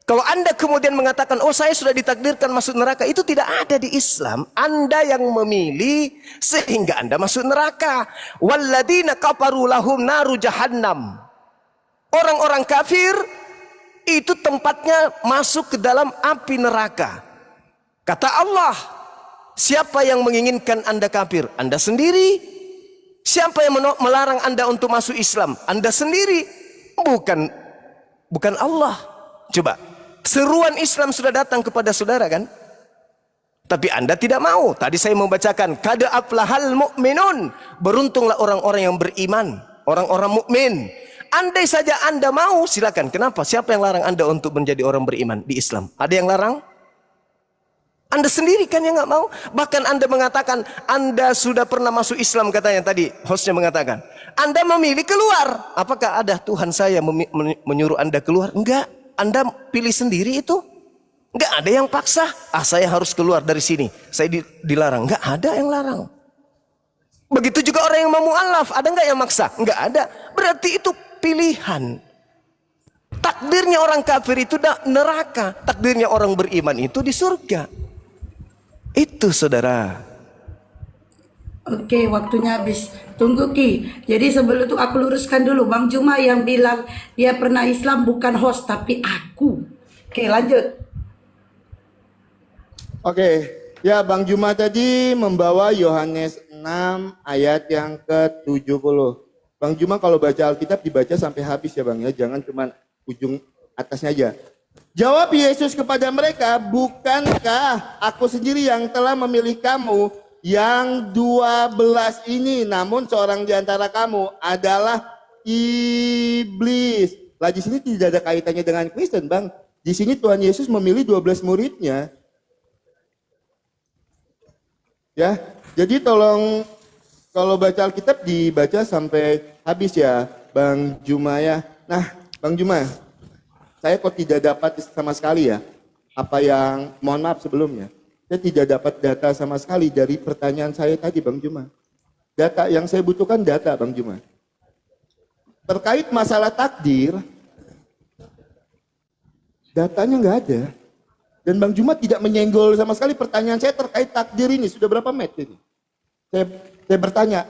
Kalau Anda kemudian mengatakan, oh saya sudah ditakdirkan masuk neraka, itu tidak ada di Islam. Anda yang memilih sehingga Anda masuk neraka. Walladzina kafaru lahum naru jahannam. Orang-orang kafir itu tempatnya masuk ke dalam api neraka. Kata Allah, siapa yang menginginkan Anda kafir? Anda sendiri. Siapa yang melarang Anda untuk masuk Islam? Anda sendiri. Bukan Allah. Coba. Seruan Islam sudah datang kepada saudara kan? Tapi Anda tidak mau. Tadi saya membacakan qad aflahal mu'minun. Beruntunglah orang-orang yang beriman, orang-orang mukmin. Andai saja Anda mau, silakan. Kenapa? Siapa yang larang Anda untuk menjadi orang beriman di Islam? Ada yang larang? Anda sendiri kan yang nggak mau. Bahkan Anda mengatakan Anda sudah pernah masuk Islam, katanya tadi hostnya mengatakan. Anda memilih keluar. Apakah ada Tuhan saya menyuruh Anda keluar? Enggak. Anda pilih sendiri itu. Enggak ada yang paksa. Saya harus keluar dari sini. Saya dilarang. Enggak ada yang larang. Begitu juga orang yang mau mu'alaf. Ada enggak yang maksa? Enggak ada. Berarti itu pilihan. Takdirnya orang kafir itu neraka. Takdirnya orang beriman itu di surga. Itu saudara. Oke, waktunya habis. Tunggu Ki. Jadi sebelum itu aku luruskan dulu. Bang Juma yang bilang dia pernah Islam bukan host, tapi aku. Oke, lanjut. Oke, ya Bang Juma tadi membawa Yohanes 6 ayat yang ke-70. Bang Juma kalau baca Alkitab dibaca sampai habis ya Bang ya, jangan cuma ujung atasnya aja. Jawab Yesus kepada mereka, bukankah aku sendiri yang telah memilih kamu yang 12 ini, namun seorang di antara kamu adalah iblis. Lah di sini tidak ada kaitannya dengan Kristen Bang. Di sini Tuhan Yesus memilih 12 muridnya. Ya, jadi tolong kalau baca Alkitab dibaca sampai habis ya, Bang Juma ya. Nah, Bang Juma, saya kok tidak dapat sama sekali ya, apa yang, mohon maaf sebelumnya, saya tidak dapat data sama sekali dari pertanyaan saya tadi, Bang Juma. Data yang saya butuhkan data, Bang Juma. Terkait masalah takdir, datanya nggak ada. Dan Bang Juma tidak menyenggol sama sekali pertanyaan saya terkait takdir ini. Sudah berapa menit ini? Saya bertanya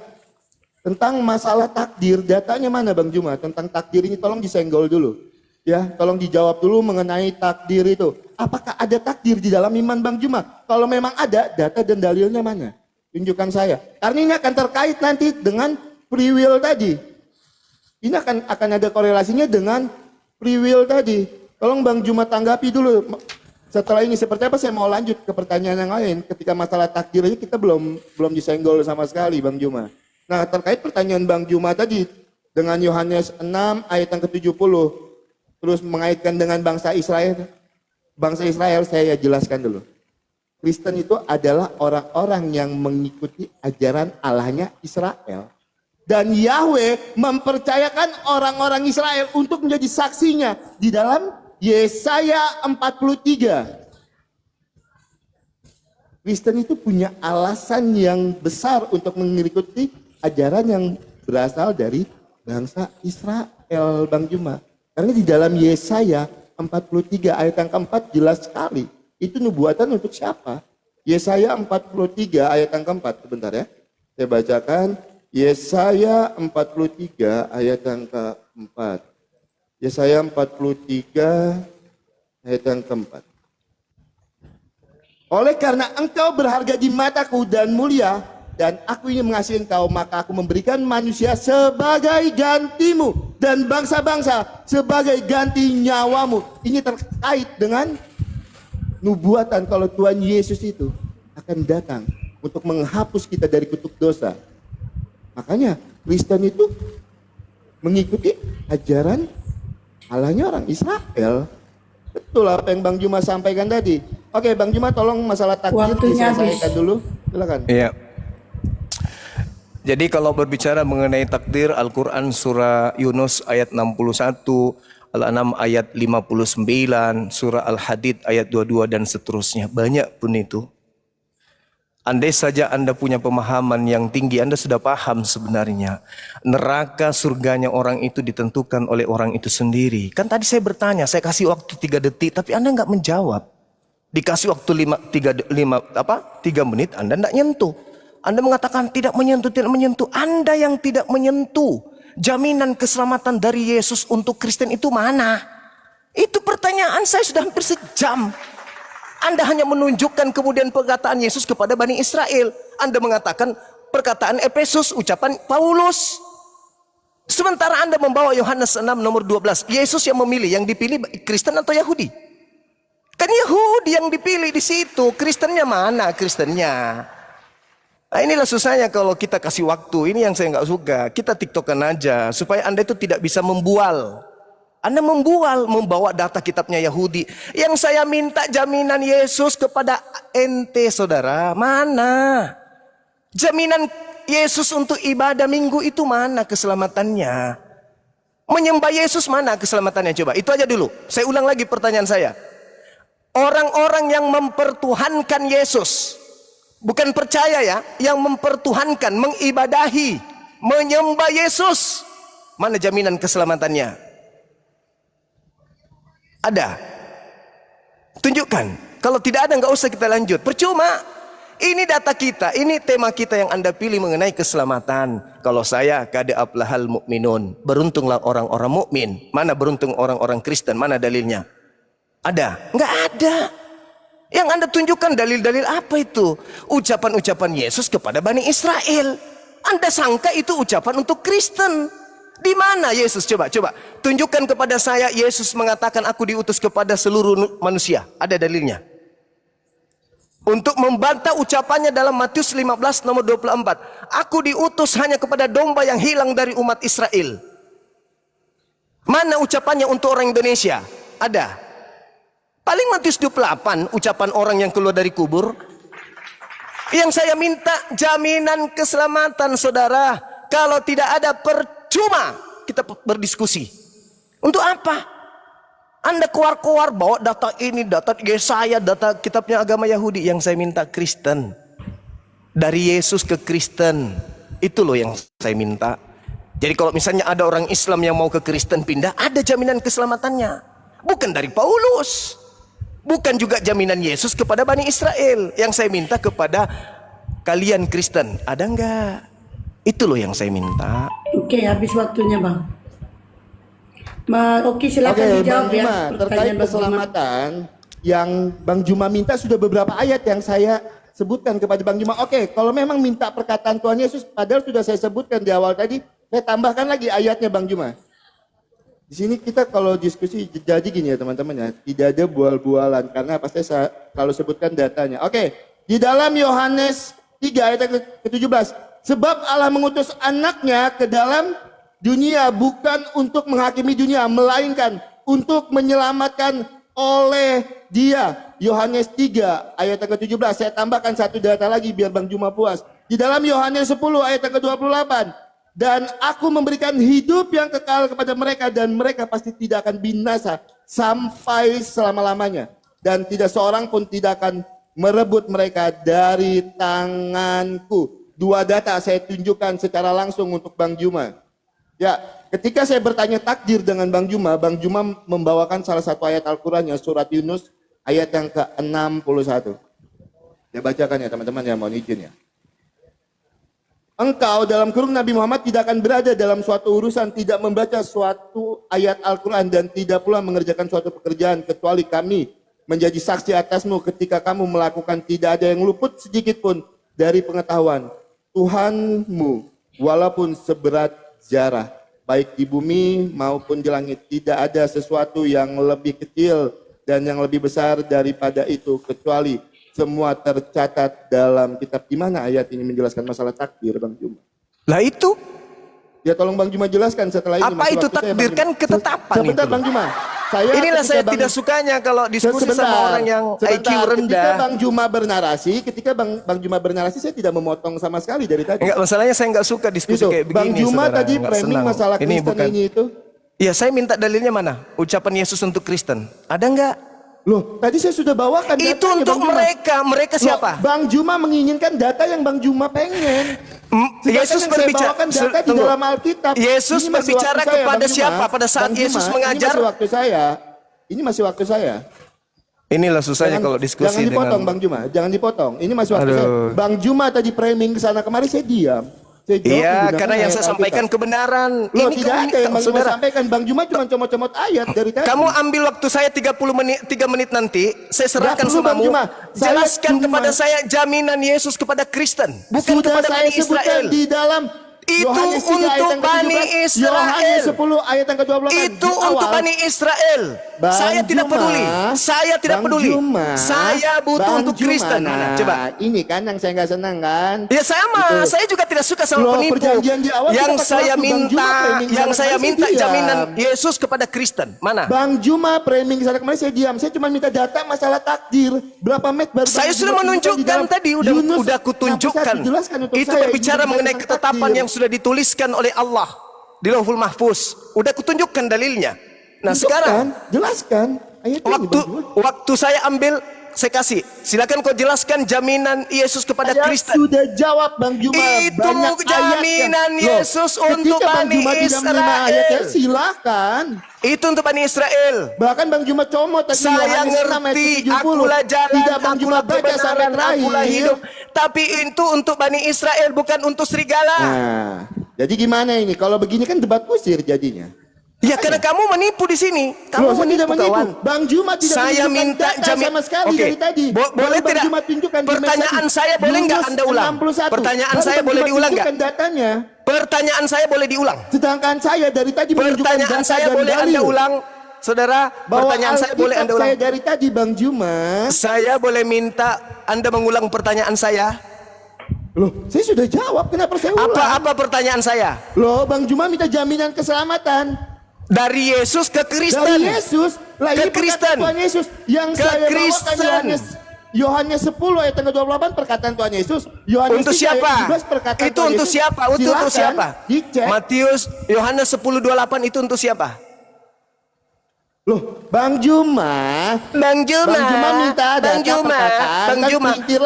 tentang masalah takdir, datanya mana Bang Juma? Tentang takdir ini tolong disenggol dulu. Ya, tolong dijawab dulu mengenai takdir itu. Apakah ada takdir di dalam iman Bang Juma? Kalau memang ada, data dan dalilnya mana? Tunjukkan saya. Karena ini akan terkait nanti dengan free will tadi. Ini akan ada korelasinya dengan free will tadi. Tolong Bang Juma tanggapi dulu. Setelah ini seperti apa saya mau lanjut ke pertanyaan yang lain. Ketika masalah takdir aja kita belum disenggol sama sekali Bang Juma. Nah terkait pertanyaan Bang Juma tadi dengan Yohanes 6 ayat yang ke-70. Terus mengaitkan dengan bangsa Israel. Bangsa Israel saya jelaskan dulu. Kristen itu adalah orang-orang yang mengikuti ajaran Allahnya Israel. Dan Yahweh mempercayakan orang-orang Israel untuk menjadi saksinya di dalam Yesaya 43. Kristen itu punya alasan yang besar untuk mengikuti ajaran yang berasal dari bangsa Israel, Bang Juma. Karena di dalam Yesaya 43 ayat yang keempat jelas sekali. Itu nubuatan untuk siapa? Yesaya 43 ayat yang keempat. Sebentar ya. Saya bacakan. Yesaya 43 ayat yang keempat. Yesaya 43 ayat yang keempat. Oleh karena engkau berharga di mataku dan mulia, dan aku ingin mengasihi engkau, maka aku memberikan manusia sebagai gantimu, dan bangsa-bangsa sebagai ganti nyawamu. Ini terkait dengan nubuatan kalau Tuhan Yesus itu akan datang untuk menghapus kita dari kutuk dosa. Makanya Kristen itu mengikuti ajaran Allahnya orang Israel. Betul apa yang Bang Juma sampaikan tadi. Oke Bang Juma tolong masalah takdir diselesaikan dulu. Silakan. Iya. Jadi kalau berbicara mengenai takdir, Al-Quran surah Yunus ayat 61, Al-An'am ayat 59, surah Al-Hadid ayat 22 dan seterusnya. Banyak pun itu. Andai saja Anda punya pemahaman yang tinggi, Anda sudah paham sebenarnya. Neraka surganya orang itu ditentukan oleh orang itu sendiri. Kan tadi saya bertanya, saya kasih waktu 3 detik, tapi Anda nggak menjawab. Dikasih waktu 3 menit, Anda nggak nyentuh. Anda mengatakan tidak menyentuh. Anda yang tidak menyentuh. Jaminan keselamatan dari Yesus untuk Kristen itu mana? Itu pertanyaan saya sudah hampir sejam. Anda hanya menunjukkan kemudian perkataan Yesus kepada Bani Israel. Anda mengatakan perkataan Efesus, ucapan Paulus. Sementara Anda membawa Yohanes 6 nomor 12. Yesus yang memilih, yang dipilih Kristen atau Yahudi? Kan Yahudi yang dipilih di situ. Kristennya mana Kristennya? Nah inilah susahnya kalau kita kasih waktu. Ini yang saya nggak suka. Kita tiktokan aja supaya Anda itu tidak bisa membual. Anda membawa data kitabnya Yahudi. Yang saya minta jaminan Yesus kepada ente saudara. Mana? Jaminan Yesus untuk ibadah minggu itu mana keselamatannya? Menyembah Yesus mana keselamatannya? Coba itu aja dulu. Saya ulang lagi pertanyaan saya. Orang-orang yang mempertuhankan Yesus. Bukan percaya ya. Yang mempertuhankan, mengibadahi, menyembah Yesus. Mana jaminan keselamatannya? Ada. Tunjukkan. Kalau tidak ada nggak usah kita lanjut. Percuma. Ini data kita, ini tema kita yang Anda pilih mengenai keselamatan. Kalau saya, qad aflahal mu'minun. Beruntunglah orang-orang mukmin. Mana beruntung orang-orang Kristen? Mana dalilnya? Ada? Enggak ada. Yang Anda tunjukkan dalil-dalil apa itu? Ucapan-ucapan Yesus kepada Bani Israel. Anda sangka itu ucapan untuk Kristen. Di mana Yesus? Coba. Tunjukkan kepada saya Yesus mengatakan aku diutus kepada seluruh manusia. Ada dalilnya. Untuk membantah ucapannya dalam Matius 15 nomor 24. Aku diutus hanya kepada domba yang hilang dari umat Israel. Mana ucapannya untuk orang Indonesia? Ada. Paling Matius 28 ucapan orang yang keluar dari kubur. Yang saya minta jaminan keselamatan saudara. Kalau tidak ada percuma kita berdiskusi. Untuk apa? Anda keluar-keluar bawa data ini, data Yesaya, data kitabnya agama Yahudi. Yang saya minta Kristen. Dari Yesus ke Kristen. Itu loh yang saya minta. Jadi kalau misalnya ada orang Islam yang mau ke Kristen pindah, ada jaminan keselamatannya. Bukan dari Paulus. Bukan juga jaminan Yesus kepada Bani Israel. Yang saya minta kepada kalian Kristen. Ada enggak? Itu loh yang saya minta. Oke, habis waktunya Bang. Oke, silakan dijawab Bang ya. Juma, terkait Pertanyaan Bang Juma. keselamatan yang Bang Juma minta sudah beberapa ayat yang saya sebutkan kepada Bang Juma. Oke, kalau memang minta perkataan Tuhan Yesus, padahal sudah saya sebutkan di awal tadi, saya tambahkan lagi ayatnya Bang Juma. Di sini kita kalau diskusi jadi gini ya teman-teman ya, tidak ada bual-bualan karena pasti saya kalau sebutkan datanya. Oke, di dalam Yohanes 3 ayat ke-17, sebab Allah mengutus anaknya ke dalam dunia bukan untuk menghakimi dunia, melainkan untuk menyelamatkan oleh Dia. Yohanes 3 ayat ke-17. Saya tambahkan satu data lagi biar Bang Juma puas. Di dalam Yohanes 10 ayat ke-28. Dan aku memberikan hidup yang kekal kepada mereka dan mereka pasti tidak akan binasa sampai selama-lamanya. Dan tidak seorang pun tidak akan merebut mereka dari tanganku. Dua data saya tunjukkan secara langsung untuk Bang Juma. Ya, ketika saya bertanya takdir dengan Bang Juma membawakan salah satu ayat Al-Quran yang surat Yunus ayat yang ke-61. Saya bacakan ya teman-teman yang mohon izin ya. Engkau dalam kurung Nabi Muhammad tidak akan berada dalam suatu urusan, tidak membaca suatu ayat Al-Quran dan tidak pula mengerjakan suatu pekerjaan kecuali kami menjadi saksi atasmu ketika kamu melakukan, tidak ada yang luput sedikit pun dari pengetahuan Tuhanmu walaupun seberat zarah, baik di bumi maupun di langit. Tidak ada sesuatu yang lebih kecil dan yang lebih besar daripada itu, kecuali semua tercatat dalam kitab. Di mana ayat ini menjelaskan masalah takdir, Bang Juma? Lah itu. Ya tolong Bang Juma jelaskan setelah ini. Apa itu takdir? Kan ketetapan sebentar itu. Bang Juma. Inilah saya tidak sukanya kalau diskusi sama orang yang IQ rendah. Ketika Bang Juma bernarasi, saya tidak memotong sama sekali dari tadi. Enggak, masalahnya saya enggak suka diskusi Itu, kayak begini. Bang Juma saudara. tadi Enggak framing senang. masalah Kristen ini itu. Iya, saya minta dalilnya mana? Ucapan Yesus untuk Kristen. Ada enggak? Loh, tadi saya sudah bawakan Itu datanya, untuk Bang Juma. mereka siapa? Loh, Bang Juma menginginkan data yang Bang Juma pengen. Yesus Sedangkan yang berbicara saya bawakan data di tunggu. dalam Alkitab. Yesus Ini masih berbicara waktu saya, kepada Bang Juma. siapa pada saat Bang Yesus Juma, mengajar? Ini masih waktu saya. Ini masih waktu saya. Inilah susahnya kalau diskusi jangan dipotong dengan Bang Juma, jangan dipotong. Ini masih waktu Aduh. saya. Bang Juma tadi framing ke sana kemari, saya diam. Saya jawab Iya, menggunakan karena yang ayat saya Alkitab. sampaikan kebenaran. Loh, Ini tidak ada yang Bang Juma saudara. sampaikan. Bang Juma cuma comot-comot ayat dari tadi. Kamu ambil waktu saya 3 menit nanti, saya serahkan perlu, Bang samamu. Juma. Saya Jelaskan cuma- kepada saya jaminan Yesus kepada Kristen, bukan Sudah kepada saya Bani sebutkan Israel. di dalam Itu Yohanes 3 ayat untuk yang Bani ke-17, Israel. Yohanes 10 ayat yang ke-28. Itu Di untuk awal, Bani Israel. Bang Saya tidak Juma, peduli. Saya tidak Bang peduli. Juma, Saya butuh Bang untuk Juma, Kristen. nah, Mana? Coba. Ini kan yang saya nggak senang kan. Ya sama, Itu. saya juga tidak suka sama Loh, penipu. perjanjian di awal Yang kita pakai saya waktu, Bang Juma minta, framing yang sana saya kemari, minta saya diam. jaminan Yesus kepada Kristen. Mana? Bang Juma framing sana kemarin saya diam. Saya cuma minta data masalah takdir. Berapa menit baru Saya Bang sudah Juma tunjukkan di menunjukkan dalam tadi, Yunus. udah aku Nah, bisa tunjukkan. dijelaskan untuk Itu saya, berbicara ini mengenai tentang ketetapan takdir. yang sudah dituliskan oleh Allah di Lauhul Mahfuz. Udah aku tunjukkan dalilnya. Nah Tunjukkan, sekarang jelaskan ayat ini, waktu Bang Juma. waktu saya ambil saya kasih. Silakan kau jelaskan jaminan Yesus kepada Saya Kristen. sudah jawab Bang Juma. Itu banyak jaminan ayatnya. Yesus Loh, untuk ketika Bang Bani Juma tidak menerima Israel. ayatnya, silakan. Itu untuk Bani Israel. Bahkan Bang Juma comot tadi Saya Yohanes 6 ayat ngerti, 70. akulah jalan, Tidak Bang Juma akulah baca sampai kebenaran, akulah terakhir. hidup. Tapi itu untuk Bani Israel, bukan untuk serigala. Nah, jadi gimana ini? Kalau begini kan debat kusir jadinya. Ya karena kamu menipu di sini. Loh, Kamu saya tidak menipu, kawan. Bang Juma tidak Saya menunjukkan minta data jamin. sama sekali Oke. dari tadi. Boleh Baru Bang tidak? Juma tunjukkan di Pertanyaan message. saya boleh nggak Yunus Anda ulang? 61. Pertanyaan Baru saya Bang boleh Juma diulang nggak? tunjukkan datanya. Pertanyaan saya boleh diulang. Sedangkan saya dari tadi menunjukkan Pertanyaan data saya dan boleh Anda dalil. ulang, saudara. Bahwa Pertanyaan saya boleh Anda ulang. saya dari tadi Bang Juma. Saya boleh minta Anda mengulang pertanyaan saya? Loh, saya sudah jawab. Kenapa saya ulang? Apa pertanyaan saya? Loh, Bang Juma minta jaminan keselamatan. Dari Yesus ke Kristen. Dari Yesus. Lah Ke ini Kristen. perkataan Tuhan Yesus. Yang Ke saya Kristen. bawakan Yohanes 10 ayat 28 perkataan Tuhan Yesus. Yohanes Untuk 3 ayat siapa? 17 perkataan Itu Tuhan untuk Yesus. siapa? Untuk Silakan siapa? Dicek. Matius Yohanes 10:28 itu untuk siapa? Loh, Bang Juma. Bang Juma. Bang Juma minta data Bang Juma. perkataan. Bang Kan Juma. pelintir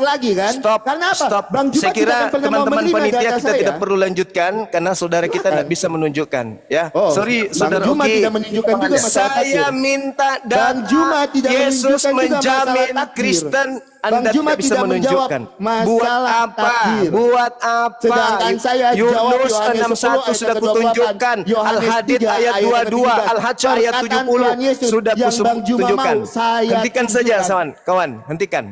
lagi kan? Stop. Karena apa? Stop. Bang Juma Saya kira tidak akan pernah mau teman-teman menerima panitia data kita saya. tidak perlu lanjutkan karena saudara kita tidak bisa menunjukkan. Ya, Oh, sorry, Bang saudara Juma Oki. tidak menunjukkan juga masalah Saya takdir. minta Bang Juma data tidak Yesus menunjukkan juga masalah menjamin takdir. Kristen. Bang Anda Juma tidak bisa tidak menjawab menunjukkan. masalah Buat apa? takdir. Buat apa? Sedangkan saya jawab Yunus Yohanes 61 10 sudah ayat kutunjukkan. 28, Yohanes Al-Hadid 3 ayat 22, 17. Al-Hajj ayat Perkataan 70 Tuhan Yesus sudah yang Bang Juma kutunjukkan. mau saya Hentikan saja, tunjukkan. kawan. Hentikan.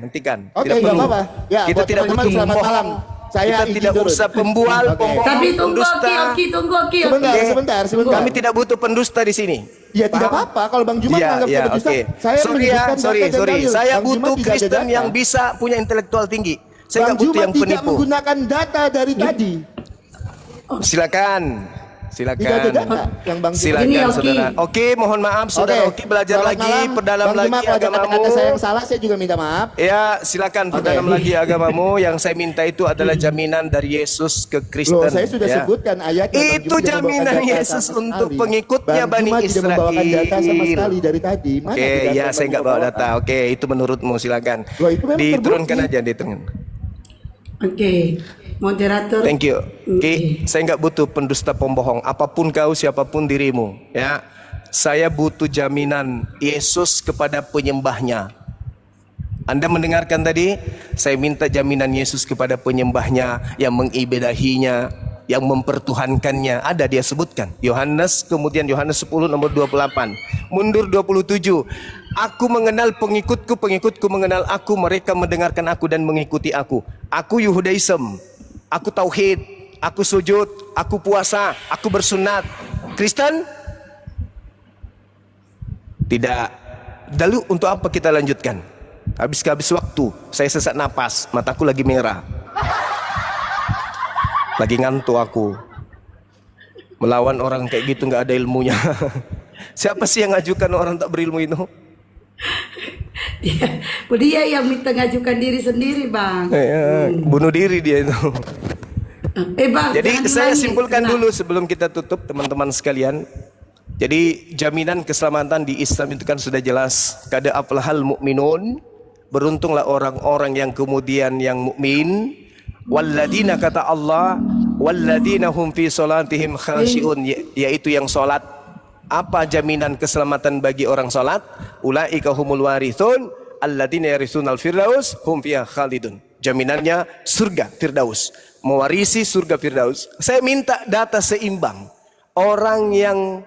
Oke, Tidak nggak perlu. apa-apa. Ya, Kita buat tidak teman-teman, butuh selamat pembohong. malam. Saya Kita izin tidak turun. usah pembual, Oke. pembohong, Tapi tunggu pendusta. Oki, tunggu Oki. Sebentar. Kami tidak butuh pendusta di sini. Ya tidak apa-apa kalau Bang Juma menganggap saya berdusta. oke. Saya menyebutkan data dan dalil. Saya Bang Juma butuh tidak ada Kristen data. yang bisa punya intelektual tinggi. Saya Bang nggak butuh Juma yang tidak penipu. menggunakan data dari tadi. Silakan. Tidak ada data yang Bang Juma. Silakan Ini Oki. saudara. Oke, mohon maaf saudara Oki belajar selamat lagi, malam. perdalam Bang Juma, lagi kalau ada agamamu. kata-kata saya yang salah, saya juga minta maaf. Ya, silakan perdalam lagi agamamu. Yang saya minta itu adalah jaminan dari Yesus ke Kristen. Loh, saya sudah ya. sebutkan ayatnya. Bang Itu Juma tidak jaminan membawakan data Yesus sama untuk sekali. pengikutnya Bang Bani Juma tidak membawakan data sama Israel. sekali dari tadi. Mana Oke, data ya yang saya Bang nggak Juma bawa bawakan? data. Oke, itu menurutmu silakan. Loh, itu memang Diturunkan terbukti. aja, diturunkan. Oke, moderator. Thank you. Oke, Oke. saya nggak butuh pendusta pembohong. Apapun kau, siapapun dirimu, ya. Saya butuh jaminan Yesus kepada penyembahnya. Anda mendengarkan tadi? Saya minta jaminan Yesus kepada penyembahnya yang mengibadahinya, yang mempertuhankannya. Ada dia sebutkan. Kemudian Yohanes 10 nomor 28. Mundur 27. Aku mengenal pengikutku, pengikutku mengenal aku, mereka mendengarkan aku dan mengikuti aku. Aku Yudaism, aku tauhid, aku sujud, aku puasa, aku bersunat. Kristen? Tidak. Lalu untuk apa kita lanjutkan? Habis waktu, saya sesak napas, mataku lagi merah. Lagi ngantuk aku. Melawan orang kayak gitu nggak ada ilmunya. Siapa sih yang ngajukan orang tak berilmu itu? Dia yang minta ngajukan diri sendiri, Bang. Bunuh diri dia itu. Bang. Jadi jangan saya diulangi. simpulkan Tenang. dulu sebelum kita tutup, teman-teman sekalian. Jadi jaminan keselamatan di Islam itu kan sudah jelas. Kada aflahal mu'minun, beruntunglah orang-orang yang kemudian yang mukmin. Walladina, kata Allah, walladina hum fi salatihim khashi'un, yaitu yang salat. Apa jaminan keselamatan bagi orang salat? Ulaika humul warithun alladina yarithunal firdaus hum fiha khalidun. Jaminannya surga Firdaus, mewarisi surga Firdaus. Saya minta data seimbang. Orang yang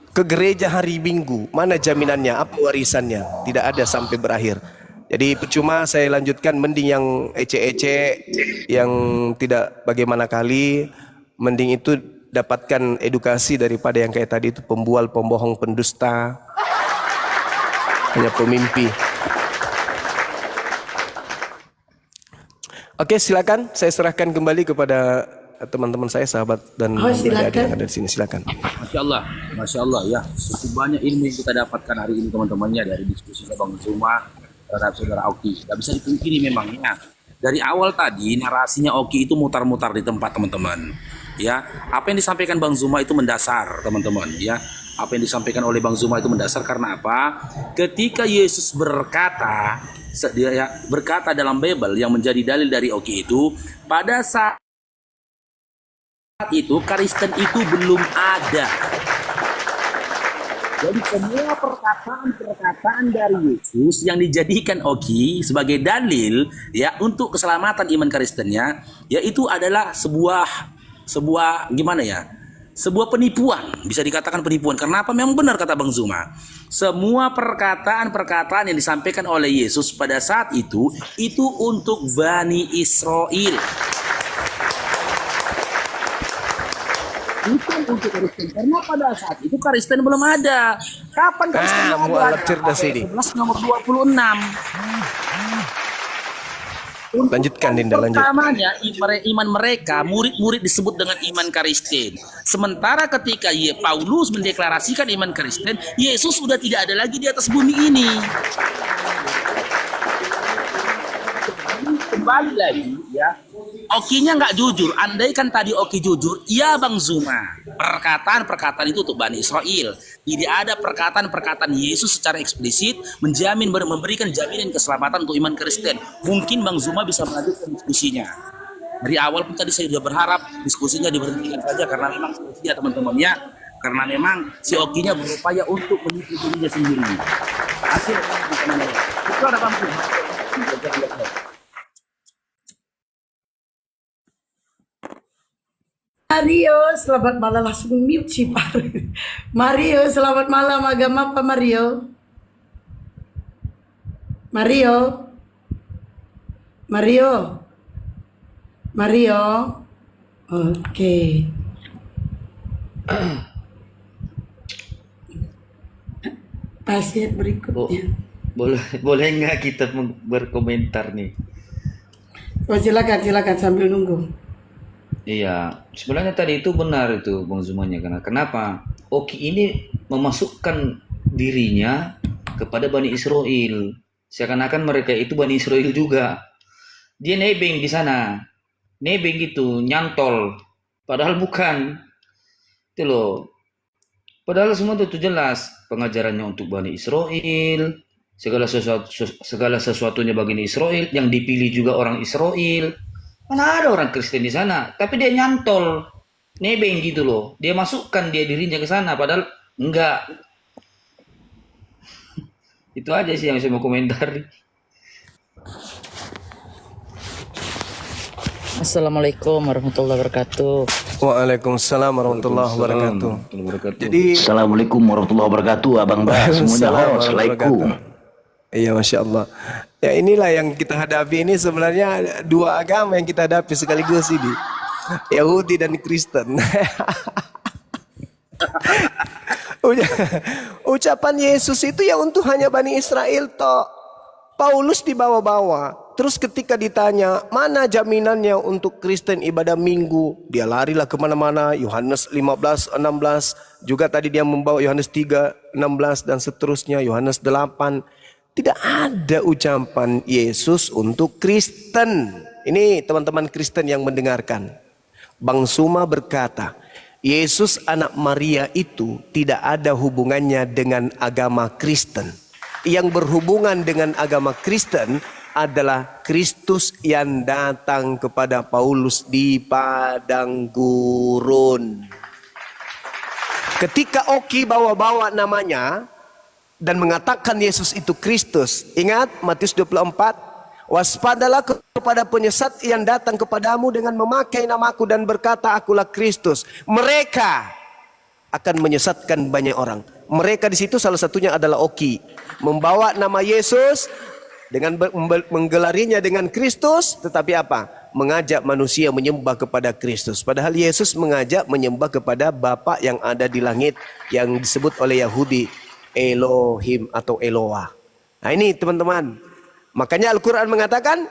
ke gereja hari Minggu, mana jaminannya? Apa warisannya? Tidak ada sampai berakhir. Jadi percuma saya lanjutkan, mending yang ece-ece, yang tidak bagaimana kali, mending itu dapatkan edukasi daripada yang kayak tadi itu pembual, pembohong, pendusta, hanya pemimpi. Oke, silakan saya serahkan kembali kepada teman-teman saya, sahabat dan adik-adik yang ada di sini. Silakan. Masya Allah ya, cukup banyak ilmu yang kita dapatkan hari ini teman-temannya dari diskusi Bang Zuma terhadap saudara Oki. Gak bisa dipungkiri memangnya dari awal tadi narasinya Oki itu mutar-mutar di tempat teman-teman. Ya, apa yang disampaikan Bang Zuma itu mendasar teman-teman. Ya, apa yang disampaikan oleh Bang Zuma itu mendasar karena apa? Ketika Yesus berkata, dia berkata dalam Bible yang menjadi dalil dari Oki itu, pada saat itu Kristen itu belum ada. Jadi semua perkataan dari Yesus yang dijadikan Oki sebagai dalil ya untuk keselamatan iman Kristennya, yaitu adalah sebuah gimana ya? Sebuah penipuan, bisa dikatakan penipuan. Karena apa? Memang benar kata Bang Zuma. Semua perkataan-perkataan yang disampaikan oleh Yesus pada saat itu untuk Bani Israel. Bukan untuk Kristen. Karena pada saat itu Kristen belum ada. Kapan Kristen ada? Mualaf cerdas ini. 11 nomor 26. Lanjutkan Dinda, lanjut. Pertamanya iman mereka, murid-murid disebut dengan iman Kristen. Sementara ketika Paulus mendeklarasikan iman Kristen, Yesus sudah tidak ada lagi di atas bumi ini. Kembali lagi ya, Okinya nggak jujur. Andaikan tadi Oki jujur, iya Bang Zuma, perkataan-perkataan itu untuk Bani Israel. Tidak ada perkataan-perkataan Yesus secara eksplisit memberikan jaminan keselamatan untuk iman Kristen. Mungkin Bang Zuma bisa melanjutkan diskusinya. Dari awal pun tadi saya sudah berharap diskusinya diberhentikan saja karena memang ya teman-teman ya, karena memang si Okinya berupaya untuk menipu dirinya sendiri. Hasil itu ada Bang Zuma. Mario, selamat malam, langsung mute sih Pak. Mario, selamat malam, agama apa Mario? Mario? Mario? Mario? Oke. Pasien berikutnya. Boleh nggak kita berkomentar nih? Oh, silakan sambil nunggu. Iya, sebenarnya tadi itu benar itu Bang Zumanya, karena kenapa? Oki ini memasukkan dirinya kepada Bani Israel, seakan-akan mereka itu Bani Israel juga. Dia nebeng di sana, nebeng gitu, nyantol, padahal bukan. Itu loh. Padahal semua itu jelas pengajarannya untuk Bani Israel, segala sesuatunya bagi Israel, yang dipilih juga orang Israel. Mana ada orang Kristen di sana, tapi dia nyantol, nebeng gitu loh. Dia masukkan dirinya ke sana, padahal enggak. Itu aja sih yang saya mau komentar. Assalamualaikum warahmatullahi wabarakatuh. Waalaikumsalam warahmatullahi wabarakatuh. Jadi Assalamualaikum warahmatullahi wabarakatuh, Abang Bah, semuanya. Assalamualaikum. Iya, Masya Allah. Ya inilah yang kita hadapi ini sebenarnya dua agama yang kita hadapi sekaligus ini. Yahudi dan Kristen. Ucapan Yesus itu ya untuk hanya Bani Israel toh. Paulus dibawa-bawa. Terus ketika ditanya mana jaminannya untuk Kristen ibadah minggu, dia larilah kemana-mana. Yohanes 15:16. Juga tadi dia membawa Yohanes 3:16 dan seterusnya. Yohanes 8. Tidak ada ucapan Yesus untuk Kristen. Ini teman-teman Kristen yang mendengarkan. Bang Suma berkata, Yesus anak Maria itu tidak ada hubungannya dengan agama Kristen. Yang berhubungan dengan agama Kristen adalah Kristus yang datang kepada Paulus di padang gurun. Ketika Oki bawa-bawa namanya dan mengatakan Yesus itu Kristus. Ingat Matius 24. Waspadalah kepada penyesat yang datang kepadamu dengan memakai namaku dan berkata akulah Kristus. Mereka akan menyesatkan banyak orang. Mereka di situ salah satunya adalah Oki. Membawa nama Yesus dengan menggelarinya dengan Kristus. Tetapi apa? Mengajak manusia menyembah kepada Kristus. Padahal Yesus mengajak menyembah kepada Bapa yang ada di langit. Yang disebut oleh Yahudi Elohim atau Eloah. Nah ini teman-teman. Makanya Al-Quran mengatakan,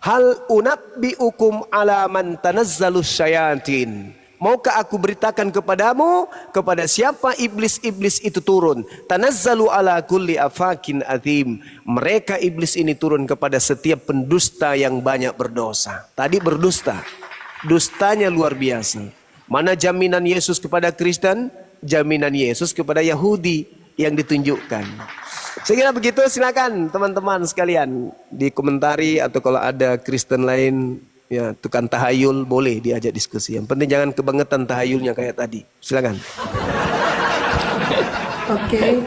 hal unabbiukum ala man tanazzalus syayatin. Maukah aku beritakan kepadamu kepada siapa iblis-iblis itu turun? Tanazzalu ala kulli afakin azim. Mereka iblis ini turun kepada setiap pendusta yang banyak berdosa. Tadi berdusta. Dustanya luar biasa. Mana jaminan Yesus kepada Kristen? jaminan Yesus kepada Yahudi yang ditunjukkan. Saya kira begitu, silakan teman-teman sekalian dikomentari, atau kalau ada Kristen lain ya tukang tahayul boleh diajak diskusi. Yang penting jangan kebangetan tahayulnya kayak tadi. Silakan. Oke.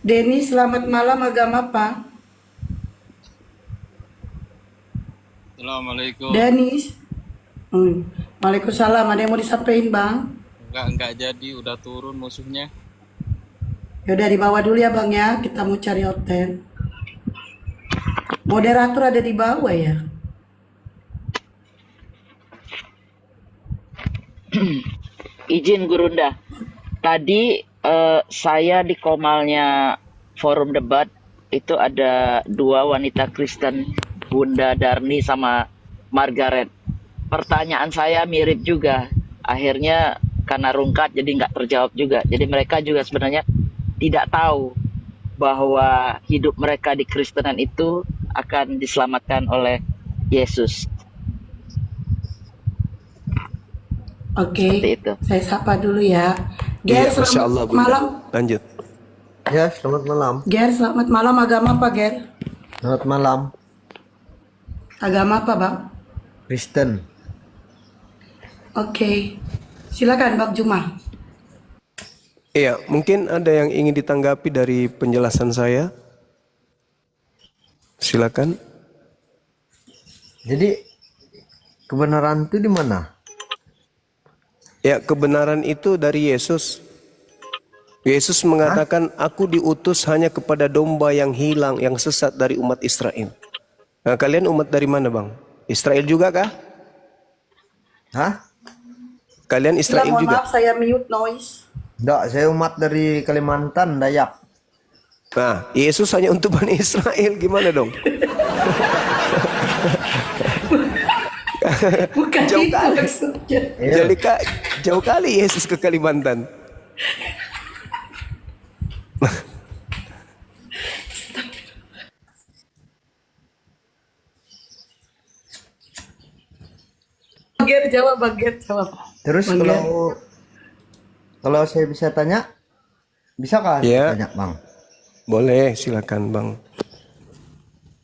Denny, selamat malam, agama apa? Assalamualaikum. Dennis. Waalaikumsalam. Ada yang mau disampaikan, Bang? Enggak jadi, udah turun musuhnya. Yaudah dibawa dulu ya, Bang ya. Kita mau cari hotel. Moderator ada di bawah ya. Izin Gurunda. Tadi saya di komalnya forum debat itu ada dua wanita Kristen, Bunda Darni sama Margaret. Pertanyaan saya mirip juga. Akhirnya karena rungkat jadi nggak terjawab juga. Jadi mereka juga sebenarnya tidak tahu bahwa hidup mereka di Kristenan itu akan diselamatkan oleh Yesus. Oke. Seperti itu. Saya sapa dulu ya. Iya, Ger, Masya Allah, selamat Bunda. malam. Lanjut. Ya, selamat malam. Ger, selamat malam. Agama apa, Ger? Selamat malam. Agama apa, Bang? Kristen. Oke. Silakan, Bang Juma. Iya, mungkin ada yang ingin ditanggapi dari penjelasan saya. Silakan. Jadi kebenaran itu di mana? Ya, kebenaran itu dari Yesus. Yesus mengatakan, aku diutus hanya kepada domba yang hilang, yang sesat dari umat Israel. Nah, kalian umat dari mana, Bang? Israel juga kah? Hah? Kalian Israel Mohon juga? maaf, saya mute noise. Enggak, saya umat dari Kalimantan, Dayak. Nah, Yesus hanya untuk Bani Israel, gimana dong? Bukan Jauh itu kali. maksudnya. Jadi jauh kali Yesus ke Kalimantan. Bang Ger jawab, Bang Ger jawab. Terus Bang Ger. kalau saya bisa tanya, bisa kan Ya. tanya, Bang? Boleh, silakan Bang.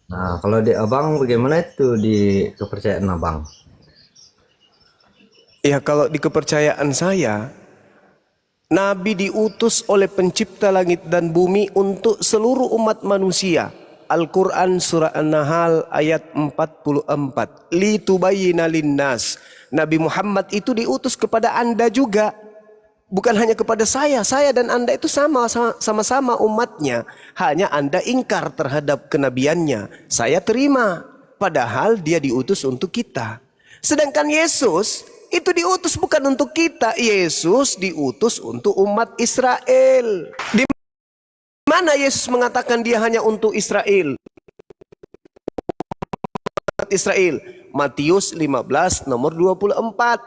Nah, kalau di Abang bagaimana itu di kepercayaan Abang? Ya, kalau di kepercayaan saya, Nabi diutus oleh pencipta langit dan bumi untuk seluruh umat manusia. Al-Quran surah An-Nahl ayat 44. Litubayyina linnas. Nabi Muhammad itu diutus kepada Anda juga. Bukan hanya kepada saya dan Anda itu sama-sama umatnya. Hanya Anda ingkar terhadap kenabiannya. Saya terima. Padahal dia diutus untuk kita. Sedangkan Yesus itu diutus bukan untuk kita. Yesus diutus untuk umat Israel. Di mana Yesus mengatakan dia hanya untuk Israel? Umat Israel. Matius 15 nomor 24.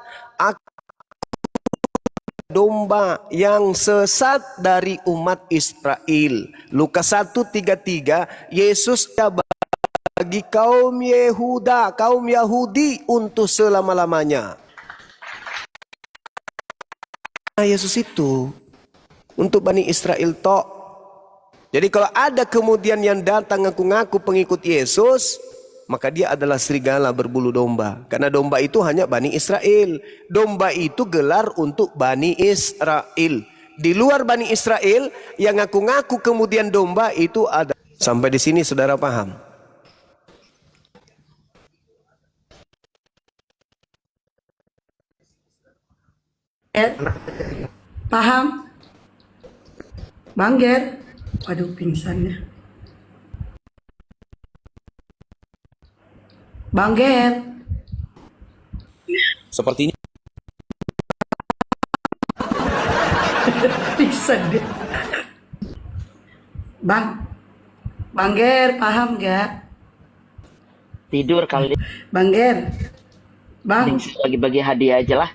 Domba yang sesat dari umat Israel. Lukas 1:33, Yesus bagi kaum Yehuda, kaum Yahudi untuk selama-lamanya. Yesus itu untuk Bani Israel tok. Jadi kalau ada kemudian yang datang ngaku-ngaku pengikut Yesus, maka dia adalah serigala berbulu domba. Karena domba itu hanya Bani Israel. Domba itu gelar untuk Bani Israel. Di luar Bani Israel yang ngaku-ngaku kemudian domba itu ada. Sampai di sini saudara paham? Paham? Bang Ger. Waduh, pingsannya. Bang Ger. Seperti ini. Pingsan dia. Bang Ger, paham gak? Tidur kali. Bang Ger. Bang. Mending bagi-bagi hadiah aja lah.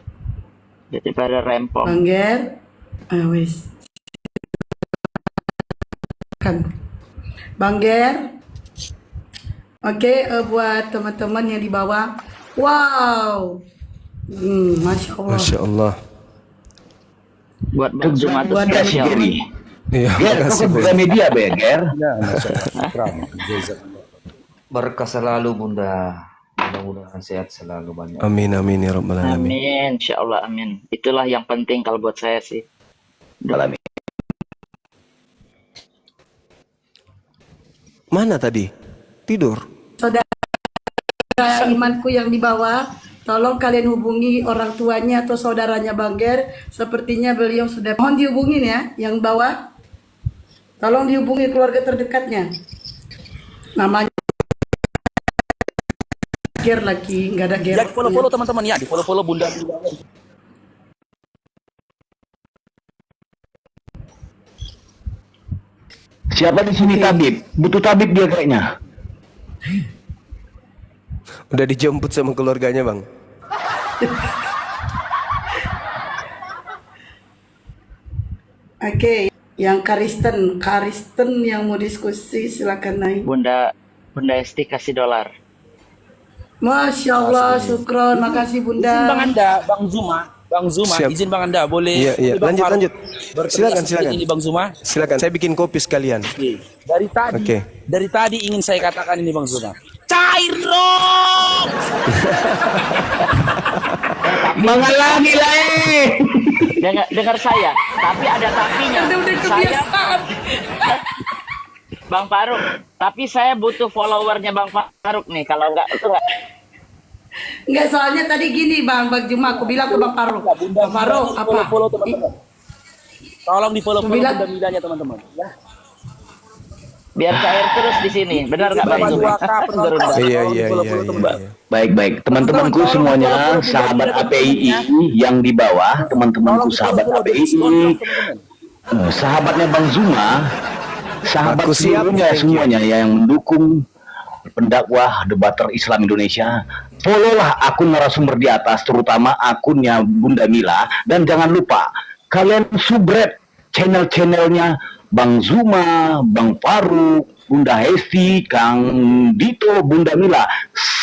Daripada rempong. Bang Ger. Wis. Kan. Bang Ger. Oke, buat teman-teman yang di bawah. Wow. Masya Allah. Masya Allah. Buat Bang Zuma tuh Buat spesial. Geri. Iya, Ger, kau makasih kan Bang. buka media be, Ger. Berkah selalu Bunda. Mudah-mudahan sehat selalu banyak. Amin amin ya rabbal alamin. Amin, insya Allah amin. Itulah yang penting kalau buat saya sih. Alami. Mana tadi? Tidur. Saudara imanku yang di bawah, tolong kalian hubungi orang tuanya atau saudaranya Bang Ger. Sepertinya beliau sudah mohon dihubungin ya, yang bawah. Tolong dihubungi keluarga terdekatnya. Namanya Ger lagi, nggak ada Ger. Ya di follow teman-teman ya, di follow Bunda Mila. Siapa di sini tabib? Butuh tabib dia kayaknya. Udah dijemput sama keluarganya Bang. Oke, yang Karisten yang mau diskusi silakan naik. Bunda Esti kasih dolar. Masya Allah, syukron, makasih Izin Bang Bunda. Anda, Bang Zuma, Siap. izin Bang Anda boleh. Iya iya, boleh Bang lanjut Faruk lanjut. berteriak Silakan seperti silakan. Ini Bang Zuma. Silakan, saya bikin kopi sekalian. Oke. Dari tadi, Oke. dari tadi ingin saya katakan ini Bang Zuma. Cair dong. Menghalangi lah Dengar saya, tapi ada tapinya. Udah Saya kebiasaan. Bang Faruk, tapi saya butuh followernya Bang Faruk nih. Kalau enggak itu enggak. Enggak, soalnya tadi gini Bang Juma, aku bilang ke Bang Faruk. Bang Faruk, apa? Follow teman-teman. Tolong di follow Bilang- Bunda Milanya teman-teman. Ya. Biar cair terus di sini. Benar nggak Bang Zuma? 2K penonton. Iya Tolong iya di-follow iya teman-teman. iya. Baik-baik, teman-temanku Tolong semuanya, follow sahabat Bunda APII yang di bawah, teman-temanku sahabat APII, sahabatnya Bang Zuma, sahabat Aku siap, seluruhnya thank you. semuanya yang mendukung pendakwah debater Islam Indonesia. Followlah akun narasumber di atas, terutama akunnya Bunda Mila, dan jangan lupa kalian subscribe channel-channelnya Bang Zuma, Bang Faruk, Bunda Hesti, Kang Dito, Bunda Mila.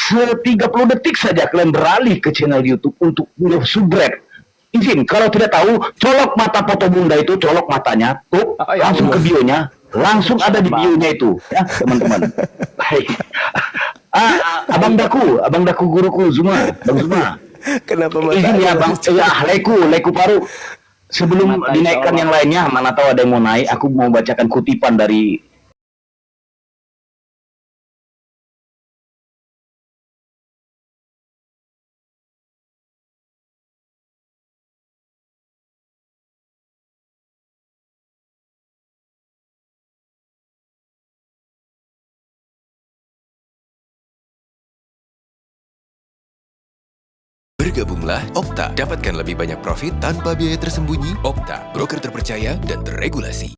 30 detik saja kalian beralih ke channel YouTube untuk subscribe. Izin, kalau tidak tahu, colok mata foto Bunda itu, colok matanya, tuh, langsung ke bionya, langsung ada di bionya itu, ya teman-teman. Baik. Abang Daku guruku Zuma, Bang Zuma. Kenapa Izin ya Bang, Leku Paru. Sebelum Mata dinaikkan Allah. yang lainnya, mana tahu ada yang mau naik, aku mau bacakan kutipan dari Bergabunglah Okta. Dapatkan lebih banyak profit tanpa biaya tersembunyi. Okta, broker terpercaya dan terregulasi.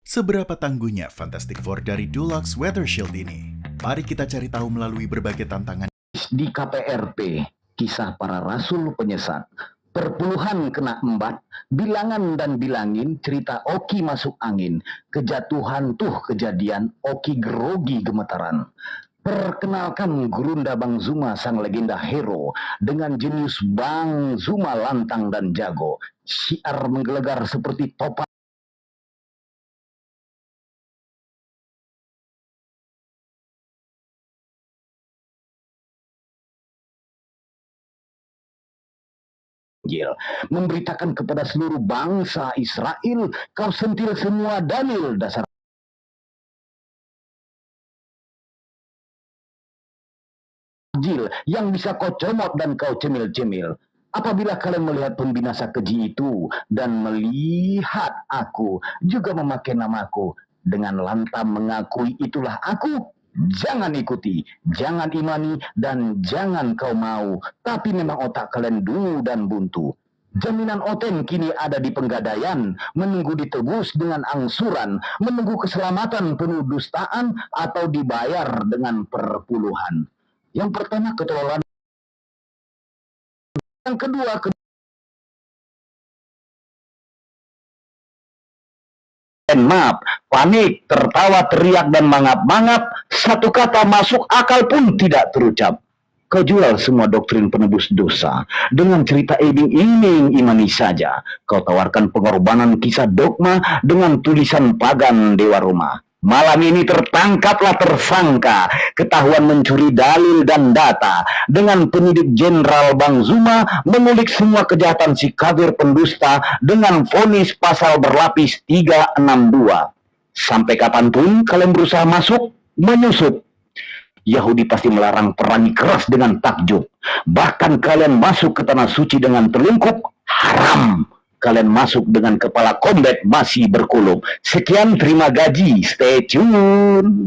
Seberapa tangguhnya Fantastic Four dari Dulux Weather Shield ini? Mari kita cari tahu melalui berbagai tantangan. di KPRP, kisah para rasul penyesat. Perpuluhan kena embat, bilangan dan bilangin, cerita Oki masuk angin. Kejatuhan tuh kejadian, Oki grogi gemetaran. Perkenalkan Gurunda Bang Zuma, sang legenda hero. Dengan jenius Bang Zuma lantang dan jago. Syiar menggelegar seperti topan. Memberitakan kepada seluruh bangsa Israel, kau sentil semua dalil dasar yang bisa kau comot dan kau cemil-cemil. Apabila kalian melihat pembinasa keji itu dan melihat aku juga memakai namaku dengan lantang mengakui itulah aku, jangan ikuti, jangan imani, dan jangan kau mau. Tapi memang otak kalian dulu dan buntu. Jaminan Oten kini ada di Penggadaian, menunggu ditebus dengan angsuran, menunggu keselamatan penuh dustaan atau dibayar dengan perpuluhan. Yang pertama ketololan, yang kedua maaf, panik, tertawa, teriak, dan mangap-mangap, satu kata masuk akal pun tidak terucap. Kau jual semua doktrin penebus dosa dengan cerita iming-iming imani saja. Kau tawarkan pengorbanan kisah dogma dengan tulisan pagan dewa Roma. Malam ini tertangkaplah tersangka, ketahuan mencuri dalil dan data. Dengan penyidik Jenderal Bang Zuma mengulik semua kejahatan si kafir pendusta dengan vonis pasal berlapis 362. Sampai kapanpun kalian berusaha masuk, menyusup. Yahudi pasti melarang perangi keras dengan takjub. Bahkan kalian masuk ke tanah suci dengan telungkup, haram. Kalian masuk dengan kepala combat masih berkulub. Sekian, terima gaji. Stay tune.